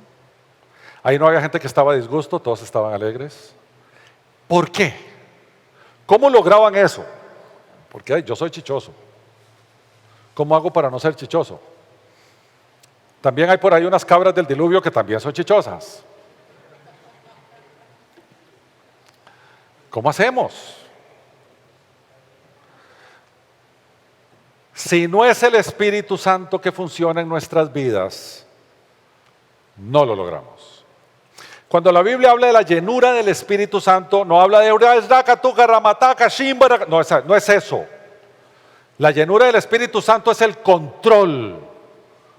Ahí no había gente que estaba a disgusto, todos estaban alegres. ¿Por qué? ¿Cómo lograban eso? Porque yo soy chichoso. ¿Cómo hago para no ser chichoso? También hay por ahí unas cabras del diluvio que también son chichosas. ¿Cómo hacemos? Si no es el Espíritu Santo que funciona en nuestras vidas, no lo logramos. Cuando la Biblia habla de la llenura del Espíritu Santo, no habla de no es eso. La llenura del Espíritu Santo es el control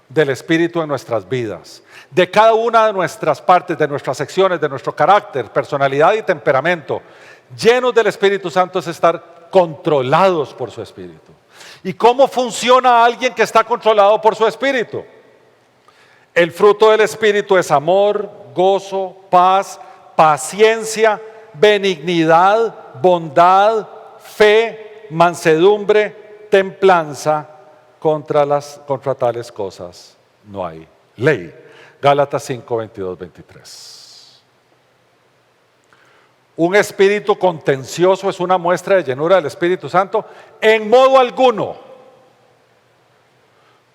del Espíritu en nuestras vidas, de cada una de nuestras partes, de nuestras secciones, de nuestro carácter, personalidad y temperamento. Llenos del Espíritu Santo es estar controlados por su Espíritu. ¿Y cómo funciona alguien que está controlado por su Espíritu? El fruto del Espíritu es amor, gozo, paz, paciencia, benignidad, bondad, fe, mansedumbre, templanza. Contra tales cosas no hay ley. Gálatas 5, 22, 23. Un espíritu contencioso es una muestra de llenura del Espíritu Santo en modo alguno.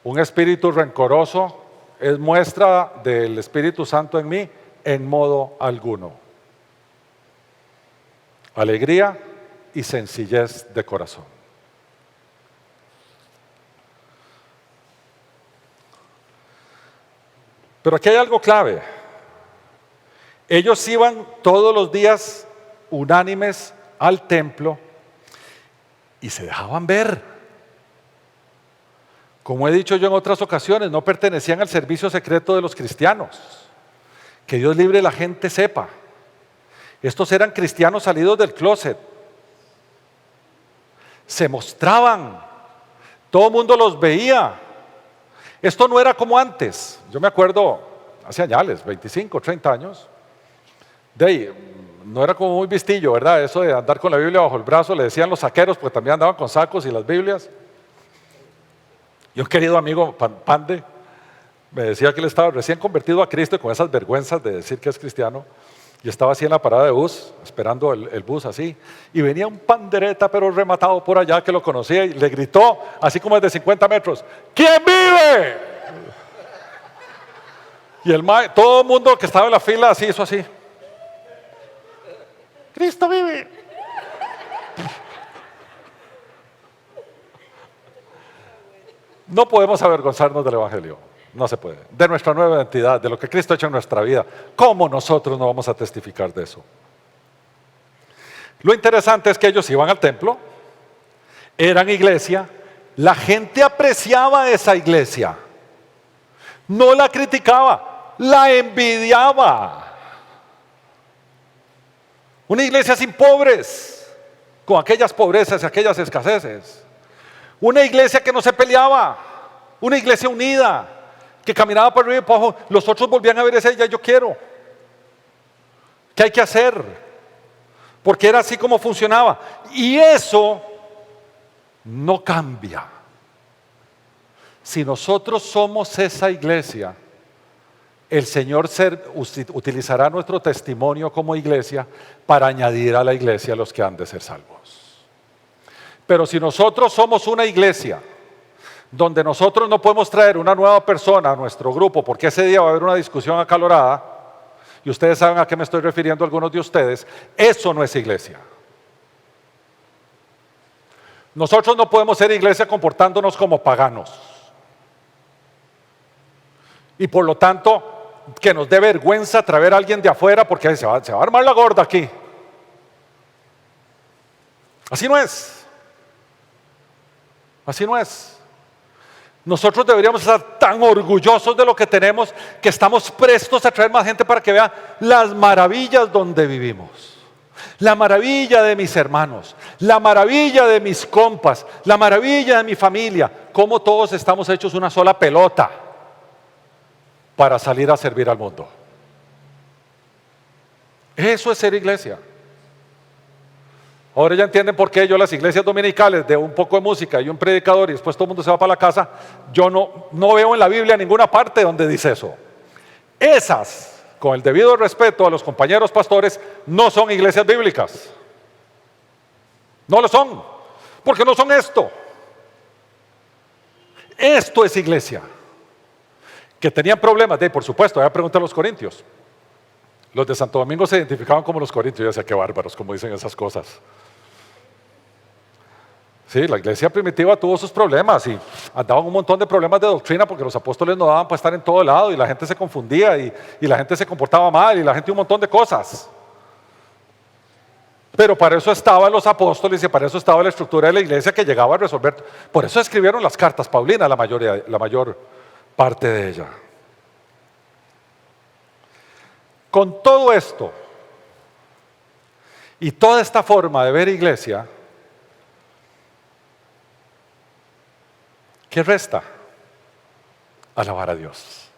Un espíritu rencoroso es muestra del Espíritu Santo en mí en modo alguno. Alegría y sencillez de corazón. Pero aquí hay algo clave. Ellos iban todos los días unánimes al templo y se dejaban ver. Como he dicho yo en otras ocasiones, no pertenecían al servicio secreto de los cristianos. Que Dios libre la gente sepa. Estos eran cristianos salidos del closet. Se mostraban. Todo el mundo los veía. Esto no era como antes. Yo me acuerdo, hace años, 25, 30 años. De ahí, no era como muy vistillo, ¿verdad? Eso de andar con la Biblia bajo el brazo, le decían los saqueros, porque también andaban con sacos y las Biblias. Y un querido amigo, Pande, me decía que él estaba recién convertido a Cristo y con esas vergüenzas de decir que es cristiano. Y estaba así en la parada de bus, esperando el bus así. Y venía un pandereta, pero rematado por allá, que lo conocía, y le gritó, así como desde 50 metros, ¿quién vive? Y todo el mundo que estaba en la fila así hizo así. Cristo vive. No podemos avergonzarnos del Evangelio. No se puede. De nuestra nueva identidad, de lo que Cristo ha hecho en nuestra vida. ¿Cómo nosotros no vamos a testificar de eso? Lo interesante es que ellos iban al templo, eran iglesia, la gente apreciaba esa iglesia. No la criticaba, la envidiaba. Una iglesia sin pobres, con aquellas pobrezas y aquellas escaseces. Una iglesia que no se peleaba, una iglesia unida, que caminaba por arriba y por abajo. Los otros volvían a ver esa, yo quiero. ¿Qué hay que hacer? Porque era así como funcionaba. Y eso no cambia. Si nosotros somos esa iglesia, el Señor utilizará nuestro testimonio como iglesia para añadir a la iglesia a los que han de ser salvos. Pero si nosotros somos una iglesia donde nosotros no podemos traer una nueva persona a nuestro grupo, porque ese día va a haber una discusión acalorada, y ustedes saben a qué me estoy refiriendo algunos de ustedes, eso no es iglesia. Nosotros no podemos ser iglesia comportándonos como paganos. Y por lo tanto, que nos dé vergüenza traer a alguien de afuera porque se va a armar la gorda aquí. Así no es. Así no es. Nosotros deberíamos estar tan orgullosos de lo que tenemos que estamos prestos a traer más gente para que vea las maravillas donde vivimos. La maravilla de mis hermanos, la maravilla de mis compas, la maravilla de mi familia, cómo todos estamos hechos una sola pelota para salir a servir al mundo. Eso es ser iglesia. Ahora ya entienden por qué yo las iglesias dominicales de un poco de música y un predicador y después todo el mundo se va para la casa. Yo no veo en la Biblia ninguna parte donde dice eso. Esas, con el debido respeto a los compañeros pastores, no son iglesias bíblicas. No lo son, porque no son esto. Esto es iglesia. Que tenían problemas, por supuesto, ya pregunté a los corintios. Los de Santo Domingo se identificaban como los corintios. Yo decía, qué bárbaros, como dicen esas cosas. Sí, la iglesia primitiva tuvo sus problemas y andaban un montón de problemas de doctrina porque los apóstoles no daban para estar en todo lado y la gente se confundía y la gente se comportaba mal y la gente un montón de cosas. Pero para eso estaban los apóstoles y para eso estaba la estructura de la iglesia que llegaba a resolver. Por eso escribieron las cartas paulinas, la mayor parte de ella. Con todo esto y toda esta forma de ver iglesia, ¿qué resta? Alabar a Dios.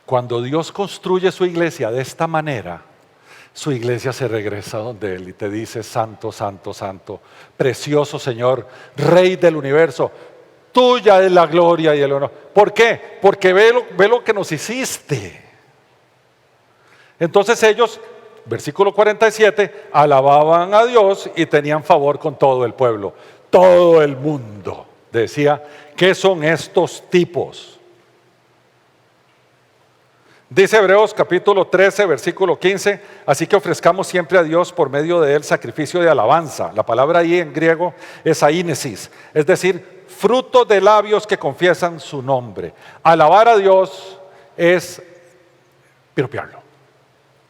Cuando Dios construye su iglesia de esta manera, su iglesia se regresa donde Él y te dice, santo, santo, santo, precioso Señor, Rey del universo, tuya es la gloria y el honor. ¿Por qué? Porque ve lo que nos hiciste. Entonces ellos, versículo 47, alababan a Dios y tenían favor con todo el pueblo. Todo el mundo decía, ¿qué son estos tipos? Dice Hebreos capítulo 13, versículo 15, así que ofrezcamos siempre a Dios por medio de él sacrificio de alabanza. La palabra ahí en griego es ainesis, es decir, fruto de labios que confiesan su nombre. Alabar a Dios es piropearlo,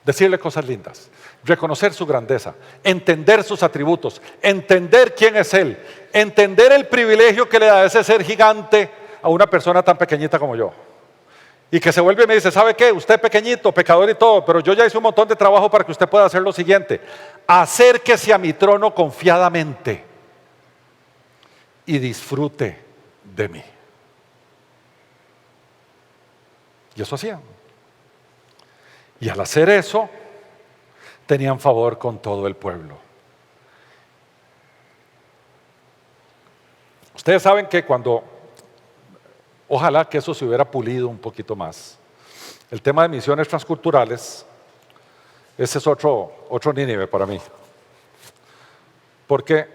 decirle cosas lindas, reconocer su grandeza, entender sus atributos, entender quién es Él, entender el privilegio que le da ese ser gigante a una persona tan pequeñita como yo. Y que se vuelve y me dice, ¿sabe qué? Usted pequeñito, pecador y todo, pero yo ya hice un montón de trabajo para que usted pueda hacer lo siguiente: acérquese a mi trono confiadamente y disfrute de mí. Y eso hacían. Y al hacer eso, tenían favor con todo el pueblo. Ustedes saben que ojalá que eso se hubiera pulido un poquito más. El tema de misiones transculturales, ese es otro Nínive para mí. Porque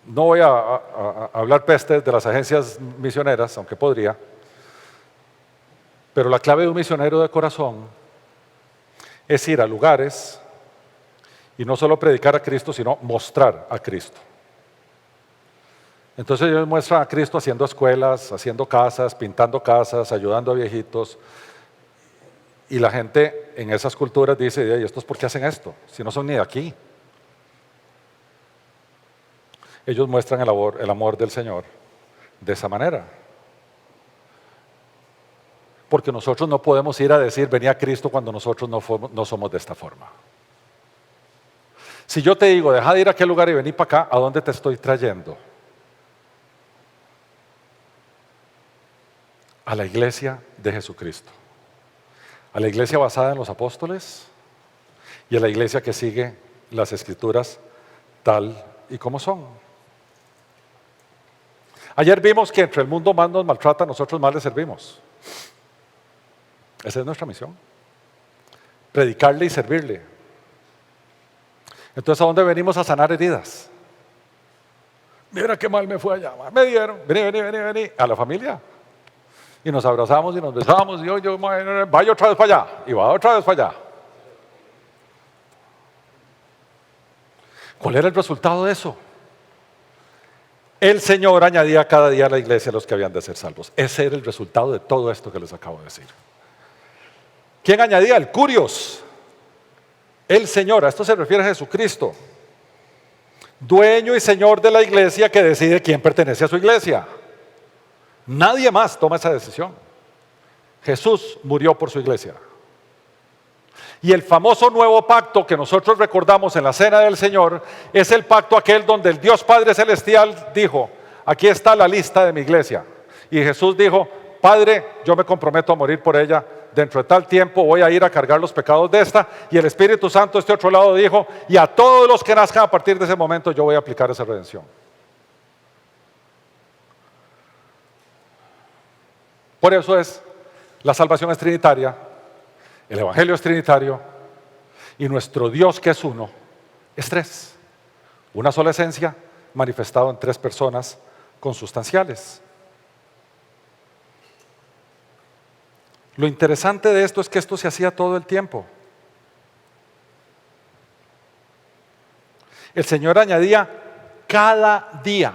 no voy a hablar pestes de las agencias misioneras, aunque podría, pero la clave de un misionero de corazón es ir a lugares y no solo predicar a Cristo, sino mostrar a Cristo. Entonces ellos muestran a Cristo haciendo escuelas, haciendo casas, pintando casas, ayudando a viejitos. Y la gente en esas culturas dice, ¿y estos por qué hacen esto? Si no son ni de aquí. Ellos muestran el amor del Señor de esa manera. Porque nosotros no podemos ir a decir, vení a Cristo cuando nosotros no somos de esta forma. Si yo te digo, deja de ir a aquel lugar y vení para acá, ¿a dónde te estoy trayendo? A la iglesia de Jesucristo, a la iglesia basada en los apóstoles y a la iglesia que sigue las escrituras tal y como son. Ayer vimos que entre el mundo más nos maltrata, nosotros más le servimos. Esa es nuestra misión, predicarle y servirle. Entonces, ¿a dónde venimos a sanar heridas? Mira qué mal me fue allá, me dieron, vení, a la familia. Y nos abrazamos y nos besamos y yo vaya otra vez para allá y va otra vez para allá. ¿Cuál era el resultado de eso? El Señor añadía cada día a la iglesia a los que habían de ser salvos. Ese era el resultado de todo esto que les acabo de decir. ¿Quién añadía? El Curios, el Señor. A esto se refiere a Jesucristo, dueño y Señor de la iglesia, que decide quién pertenece a su iglesia. Nadie más toma esa decisión. Jesús murió por su iglesia. Y el famoso nuevo pacto que nosotros recordamos en la cena del Señor es el pacto aquel donde el Dios Padre Celestial dijo, aquí está la lista de mi iglesia. Y Jesús dijo, Padre, yo me comprometo a morir por ella. Dentro de tal tiempo voy a ir a cargar los pecados de esta. Y el Espíritu Santo, este otro lado, dijo, y a todos los que nazcan a partir de ese momento yo voy a aplicar esa redención. Por eso la salvación es trinitaria, el Evangelio es trinitario y nuestro Dios, que es uno, es tres. Una sola esencia manifestado en tres personas consustanciales. Lo interesante de esto es que esto se hacía todo el tiempo. El Señor añadía cada día,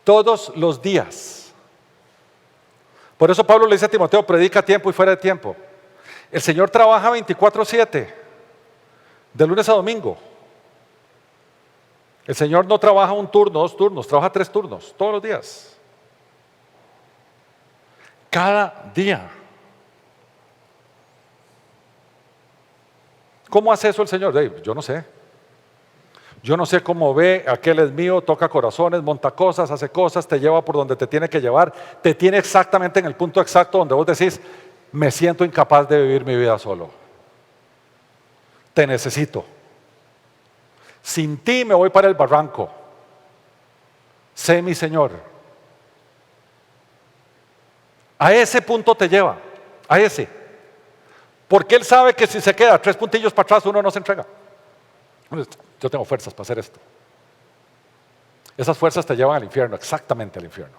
todos los días. Por eso Pablo le dice a Timoteo, predica a tiempo y fuera de tiempo. El Señor trabaja 24/7, de lunes a domingo. El Señor no trabaja un turno, 2 turnos, trabaja 3 turnos, todos los días. Cada día. ¿Cómo hace eso el Señor? Yo no sé. Yo no sé cómo ve, aquel es mío, toca corazones, monta cosas, hace cosas, te lleva por donde te tiene que llevar, te tiene exactamente en el punto exacto donde vos decís, me siento incapaz de vivir mi vida solo. Te necesito. Sin ti me voy para el barranco. Sé mi Señor. A ese punto te lleva, a ese. Porque Él sabe que si se queda 3 puntillos para atrás uno no se entrega. Yo tengo fuerzas para hacer esto. Esas fuerzas te llevan al infierno, exactamente al infierno.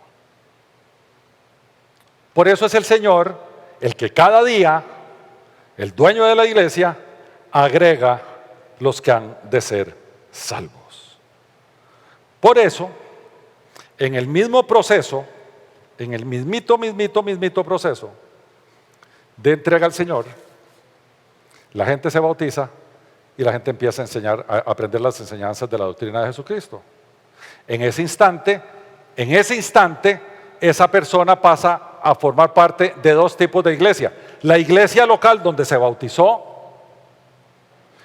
Por eso es el Señor el que cada día, el dueño de la iglesia, agrega los que han de ser salvos. Por eso, en el mismo proceso, en el mismito proceso de entrega al Señor, la gente se bautiza y la gente empieza a enseñar, a aprender las enseñanzas de la doctrina de Jesucristo. En ese instante, esa persona pasa a formar parte de dos tipos de iglesia: la iglesia local donde se bautizó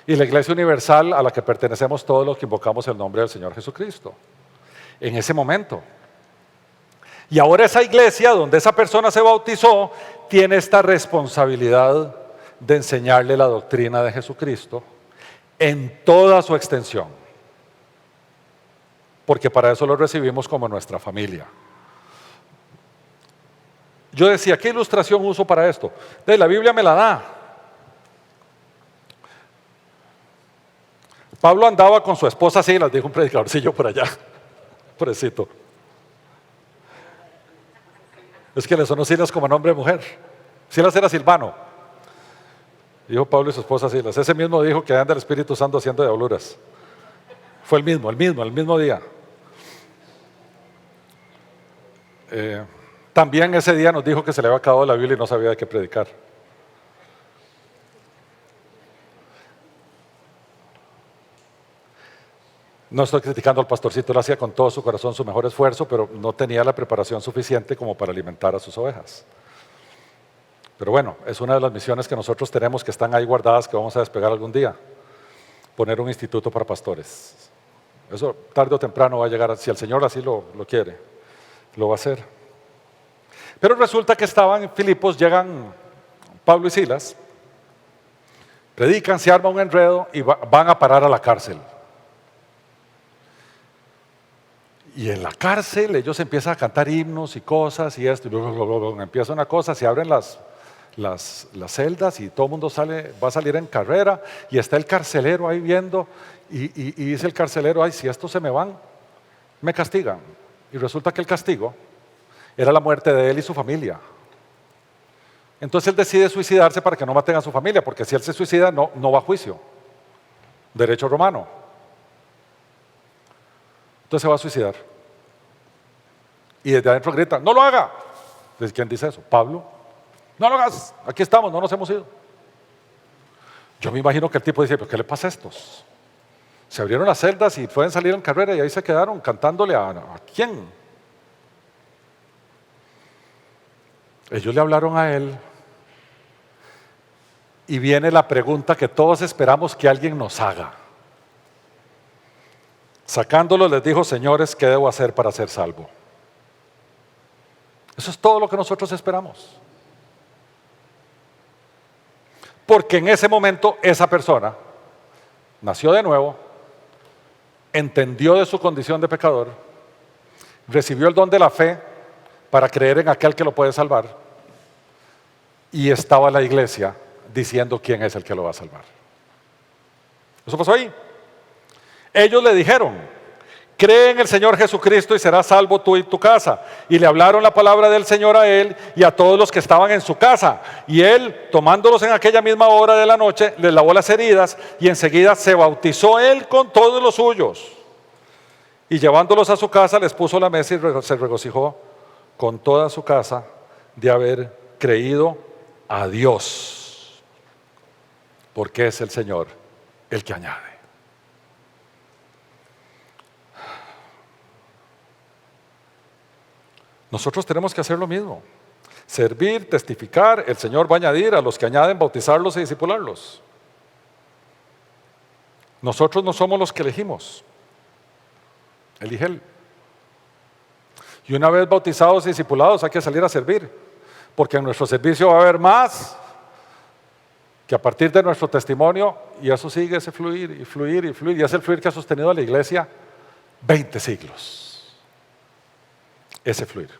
y la iglesia universal a la que pertenecemos todos los que invocamos el nombre del Señor Jesucristo. En ese momento. Y ahora esa iglesia donde esa persona se bautizó tiene esta responsabilidad de enseñarle la doctrina de Jesucristo en toda su extensión, porque para eso lo recibimos como nuestra familia. Yo decía, ¿qué ilustración uso para esto? La Biblia me la da. Pablo andaba con su esposa Silas, dijo un predicadorcillo por allá, pobrecito. Es que le sonó Silas como nombre de mujer. Silas era Silvano. Dijo Pablo y su esposa Silas. Ese mismo dijo que anda el Espíritu Santo haciendo diabluras. Fue el mismo día. También ese día nos dijo que se le había acabado la Biblia y no sabía de qué predicar. No estoy criticando al pastorcito, lo hacía con todo su corazón, su mejor esfuerzo, pero no tenía la preparación suficiente como para alimentar a sus ovejas. Pero bueno, es una de las misiones que nosotros tenemos, que están ahí guardadas, que vamos a despegar algún día. Poner un instituto para pastores. Eso tarde o temprano va a llegar, si el Señor así lo quiere, lo va a hacer. Pero resulta que estaban en Filipos, llegan Pablo y Silas, predican, se arma un enredo y van a parar a la cárcel. Y en la cárcel ellos empiezan a cantar himnos y cosas y esto, y empieza una cosa, se abren las celdas y todo el mundo va a salir en carrera y está el carcelero ahí viendo y dice el carcelero, ay, si estos se me van, me castigan. Y resulta que el castigo era la muerte de él y su familia. Entonces él decide suicidarse para que no maten a su familia, porque si él se suicida no va a juicio. Derecho romano. Entonces se va a suicidar. Y desde adentro grita, no lo haga. ¿Quién dice eso? Pablo. No lo hagas, aquí estamos, no nos hemos ido. Yo me imagino que el tipo dice, ¿pero qué le pasa a estos? Se abrieron las celdas y pueden salir en carrera y ahí se quedaron cantándole ¿a quién? Ellos le hablaron a él y viene la pregunta que todos esperamos que alguien nos haga. Sacándolo les dijo, señores, ¿qué debo hacer para ser salvo? Eso es todo lo que nosotros esperamos. Porque en ese momento esa persona nació de nuevo, entendió de su condición de pecador, recibió el don de la fe para creer en aquel que lo puede salvar y estaba la iglesia diciendo quién es el que lo va a salvar. Eso pasó ahí. Ellos le dijeron, cree en el Señor Jesucristo y serás salvo tú y tu casa. Y le hablaron la palabra del Señor a él y a todos los que estaban en su casa. Y él, tomándolos en aquella misma hora de la noche, les lavó las heridas y enseguida se bautizó él con todos los suyos. Y llevándolos a su casa les puso la mesa y se regocijó con toda su casa de haber creído a Dios, porque es el Señor el que añade. Nosotros tenemos que hacer lo mismo, servir, testificar. El Señor va a añadir a los que añaden, bautizarlos y discipularlos. Nosotros no somos los que elegimos, elige Él. Y una vez bautizados y discipulados hay que salir a servir, porque en nuestro servicio va a haber más que a partir de nuestro testimonio, y eso sigue ese fluir y fluir y fluir, y es el fluir que ha sostenido a la iglesia 20 siglos. Ese fluir.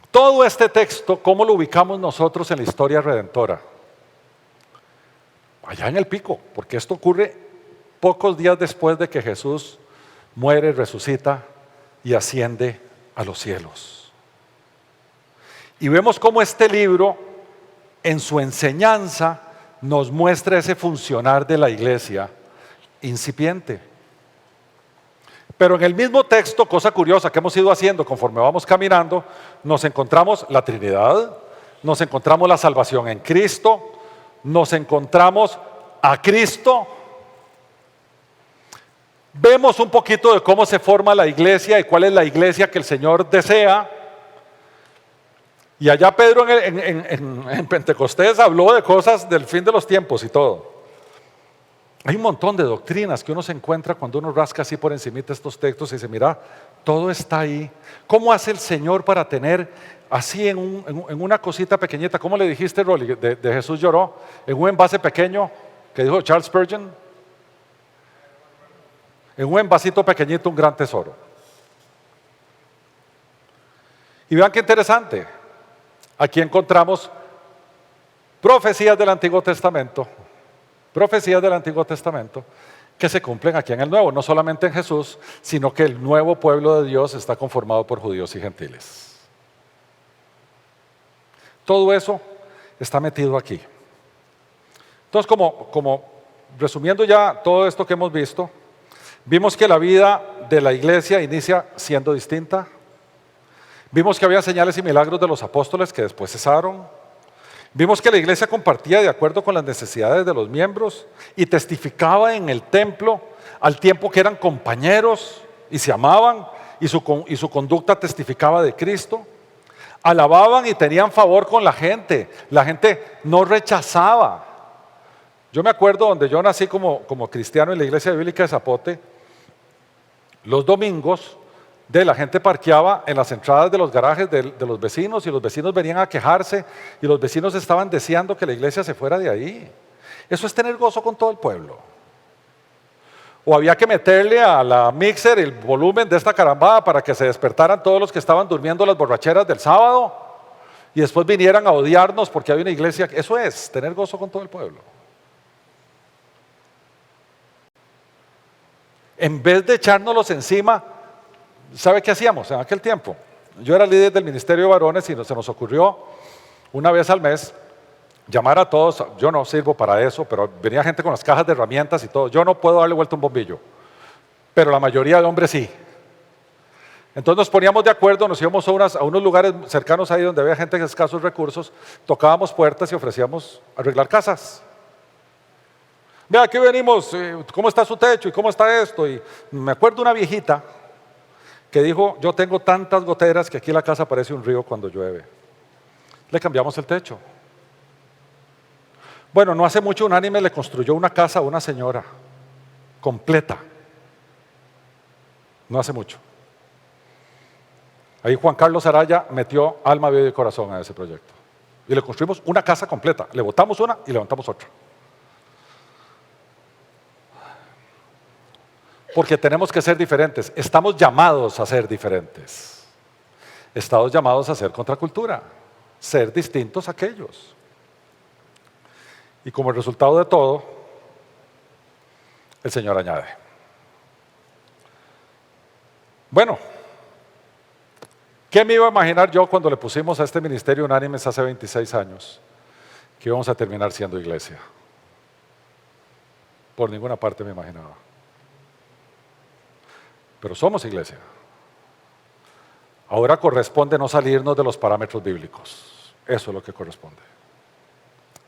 Todo este texto, ¿cómo lo ubicamos nosotros en la historia redentora? Allá en el pico, porque esto ocurre pocos días después de que Jesús muere, resucita y asciende a los cielos. Y vemos cómo este libro, en su enseñanza, nos muestra ese funcionar de la iglesia incipiente. Pero en el mismo texto, cosa curiosa que hemos ido haciendo conforme vamos caminando, nos encontramos la Trinidad, nos encontramos la salvación en Cristo, nos encontramos a Cristo. Vemos un poquito de cómo se forma la iglesia y cuál es la iglesia que el Señor desea. Y allá Pedro en Pentecostés habló de cosas del fin de los tiempos y todo. Hay un montón de doctrinas que uno se encuentra cuando uno rasca así por encimita estos textos y dice, mira, todo está ahí. ¿Cómo hace el Señor para tener así en una cosita pequeñita? ¿Cómo le dijiste, Rolly, de Jesús lloró? En un envase pequeño, que dijo Charles Spurgeon. En un envasito pequeñito, un gran tesoro. Y vean qué interesante. Aquí encontramos profecías del Antiguo Testamento que se cumplen aquí en el Nuevo, no solamente en Jesús, sino que el nuevo pueblo de Dios está conformado por judíos y gentiles. Todo eso está metido aquí. Entonces, como resumiendo ya todo esto que hemos visto, vimos que la vida de la iglesia inicia siendo distinta. Vimos que había señales y milagros de los apóstoles que después cesaron. Vimos que la iglesia compartía de acuerdo con las necesidades de los miembros y testificaba en el templo al tiempo que eran compañeros y se amaban y su conducta testificaba de Cristo. Alababan y tenían favor con la gente no rechazaba. Yo me acuerdo donde yo nací como cristiano en la iglesia bíblica de Zapote, los domingos la gente parqueaba en las entradas de los garajes de los vecinos y los vecinos venían a quejarse y los vecinos estaban deseando que la iglesia se fuera de ahí. Eso es tener gozo con todo el pueblo. O había que meterle a la mixer el volumen de esta carambada para que se despertaran todos los que estaban durmiendo las borracheras del sábado y después vinieran a odiarnos porque había una iglesia. Eso es tener gozo con todo el pueblo. En vez de echárnoslos encima, ¿sabe qué hacíamos en aquel tiempo? Yo era líder del ministerio de varones y se nos ocurrió una vez al mes llamar a todos. Yo no sirvo para eso, pero venía gente con las cajas de herramientas y todo. Yo no puedo darle vuelta a un bombillo, pero la mayoría de hombres sí. Entonces nos poníamos de acuerdo, nos íbamos a unos lugares cercanos ahí donde había gente de escasos recursos, tocábamos puertas y ofrecíamos arreglar casas. Vea, aquí venimos, ¿cómo está su techo y cómo está esto? Y me acuerdo una viejita que dijo, yo tengo tantas goteras que aquí la casa parece un río cuando llueve. Le cambiamos el techo. Bueno, no hace mucho Unánime le construyó una casa a una señora, completa. No hace mucho. Ahí Juan Carlos Araya metió alma, vida y corazón a ese proyecto. Y le construimos una casa completa. Le botamos una y levantamos otra. Porque tenemos que ser diferentes. Estamos llamados a ser diferentes. Estamos llamados a ser contracultura, ser distintos a aquellos. Y como resultado de todo, el Señor añade. Bueno, ¿qué me iba a imaginar yo cuando le pusimos a este ministerio Unánimes hace 26 años? Que íbamos a terminar siendo iglesia. Por ninguna parte me imaginaba. Pero somos iglesia. Ahora corresponde no salirnos de los parámetros bíblicos. Eso es lo que corresponde.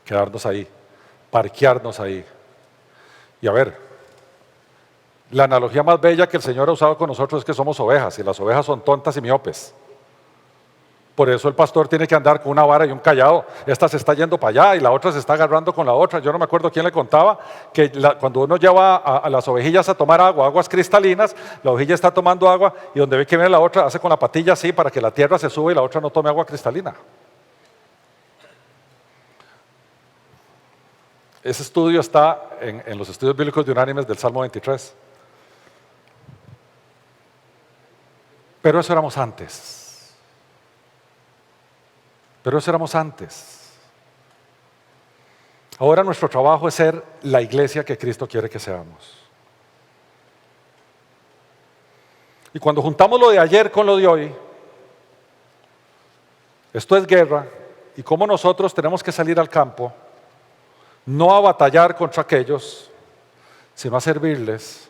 Quedarnos ahí, parquearnos ahí. Y a ver, la analogía más bella que el Señor ha usado con nosotros es que somos ovejas, y las ovejas son tontas y miopes. Por eso el pastor tiene que andar con una vara y un callado. Esta se está yendo para allá y la otra se está agarrando con la otra. Yo no me acuerdo quién le contaba que cuando uno lleva a las ovejillas a tomar agua, aguas cristalinas, la ovejilla está tomando agua y donde ve que viene la otra, hace con la patilla así para que la tierra se suba y la otra no tome agua cristalina. Ese estudio está en los estudios bíblicos de Unánimes del Salmo 23. Pero eso éramos antes. Ahora nuestro trabajo es ser la iglesia que Cristo quiere que seamos. Y cuando juntamos lo de ayer con lo de hoy, Esto es guerra y cómo nosotros tenemos que salir al campo, no a batallar contra aquellos, sino a servirles.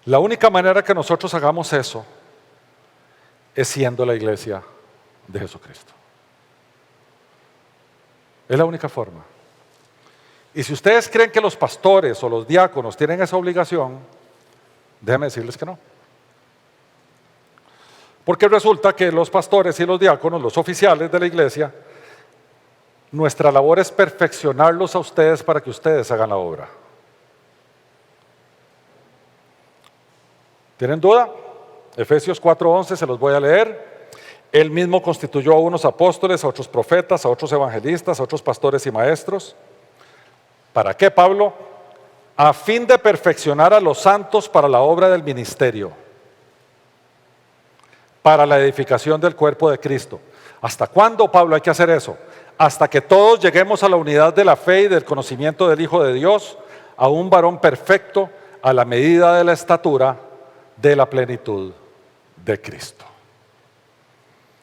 La única manera que nosotros hagamos eso es siendo la iglesia de Jesucristo. Es la única forma. Y si ustedes creen que los pastores o los diáconos tienen esa obligación, déjenme decirles que no. Porque resulta que los pastores y los diáconos, los oficiales de la iglesia, nuestra labor es perfeccionarlos a ustedes para que ustedes hagan la obra. ¿Tienen duda? Efesios 4:11 se los voy a leer. Él mismo constituyó a unos apóstoles, a otros profetas, a otros evangelistas, a otros pastores y maestros. ¿Para qué, Pablo? A fin de perfeccionar a los santos para la obra del ministerio, para la edificación del cuerpo de Cristo. ¿Hasta cuándo, Pablo, hay que hacer eso? Hasta que todos lleguemos a la unidad de la fe y del conocimiento del Hijo de Dios, a un varón perfecto, a la medida de la estatura de la plenitud de Cristo.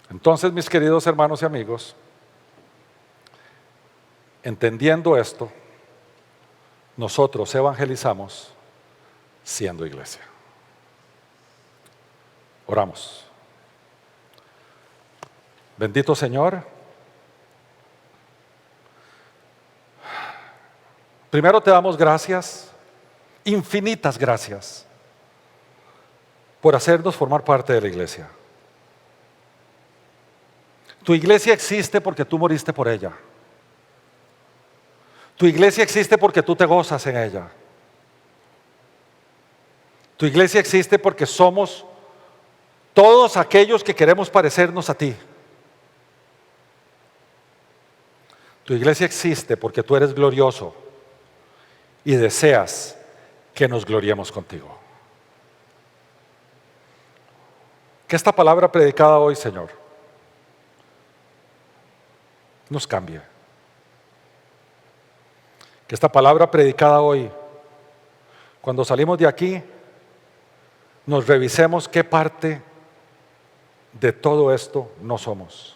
Entonces, mis queridos hermanos y amigos, entendiendo esto, nosotros evangelizamos siendo iglesia. Oramos. Bendito Señor, primero te damos gracias, infinitas gracias, por hacernos formar parte de la iglesia. Tu iglesia existe porque tú moriste por ella. Tu iglesia existe porque tú te gozas en ella. Tu iglesia existe porque somos todos aquellos que queremos parecernos a ti. Tu iglesia existe porque tú eres glorioso y deseas que nos gloriemos contigo. Que esta palabra predicada hoy, Señor, nos cambie. Que esta palabra predicada hoy, cuando salimos de aquí, nos revisemos qué parte de todo esto no somos.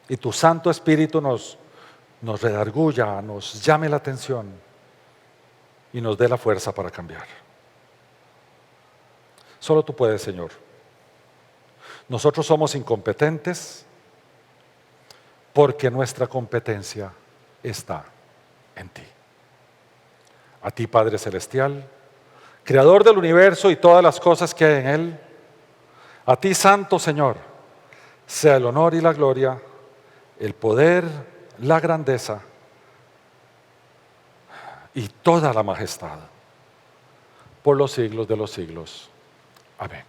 Y tu Santo Espíritu nos redarguya, nos llame la atención y nos dé la fuerza para cambiar. Solo tú puedes, Señor. Nosotros somos incompetentes porque nuestra competencia está en ti. A ti, Padre Celestial, Creador del universo y todas las cosas que hay en él, a ti, Santo Señor, sea el honor y la gloria, el poder, la grandeza y toda la majestad por los siglos de los siglos. Amén.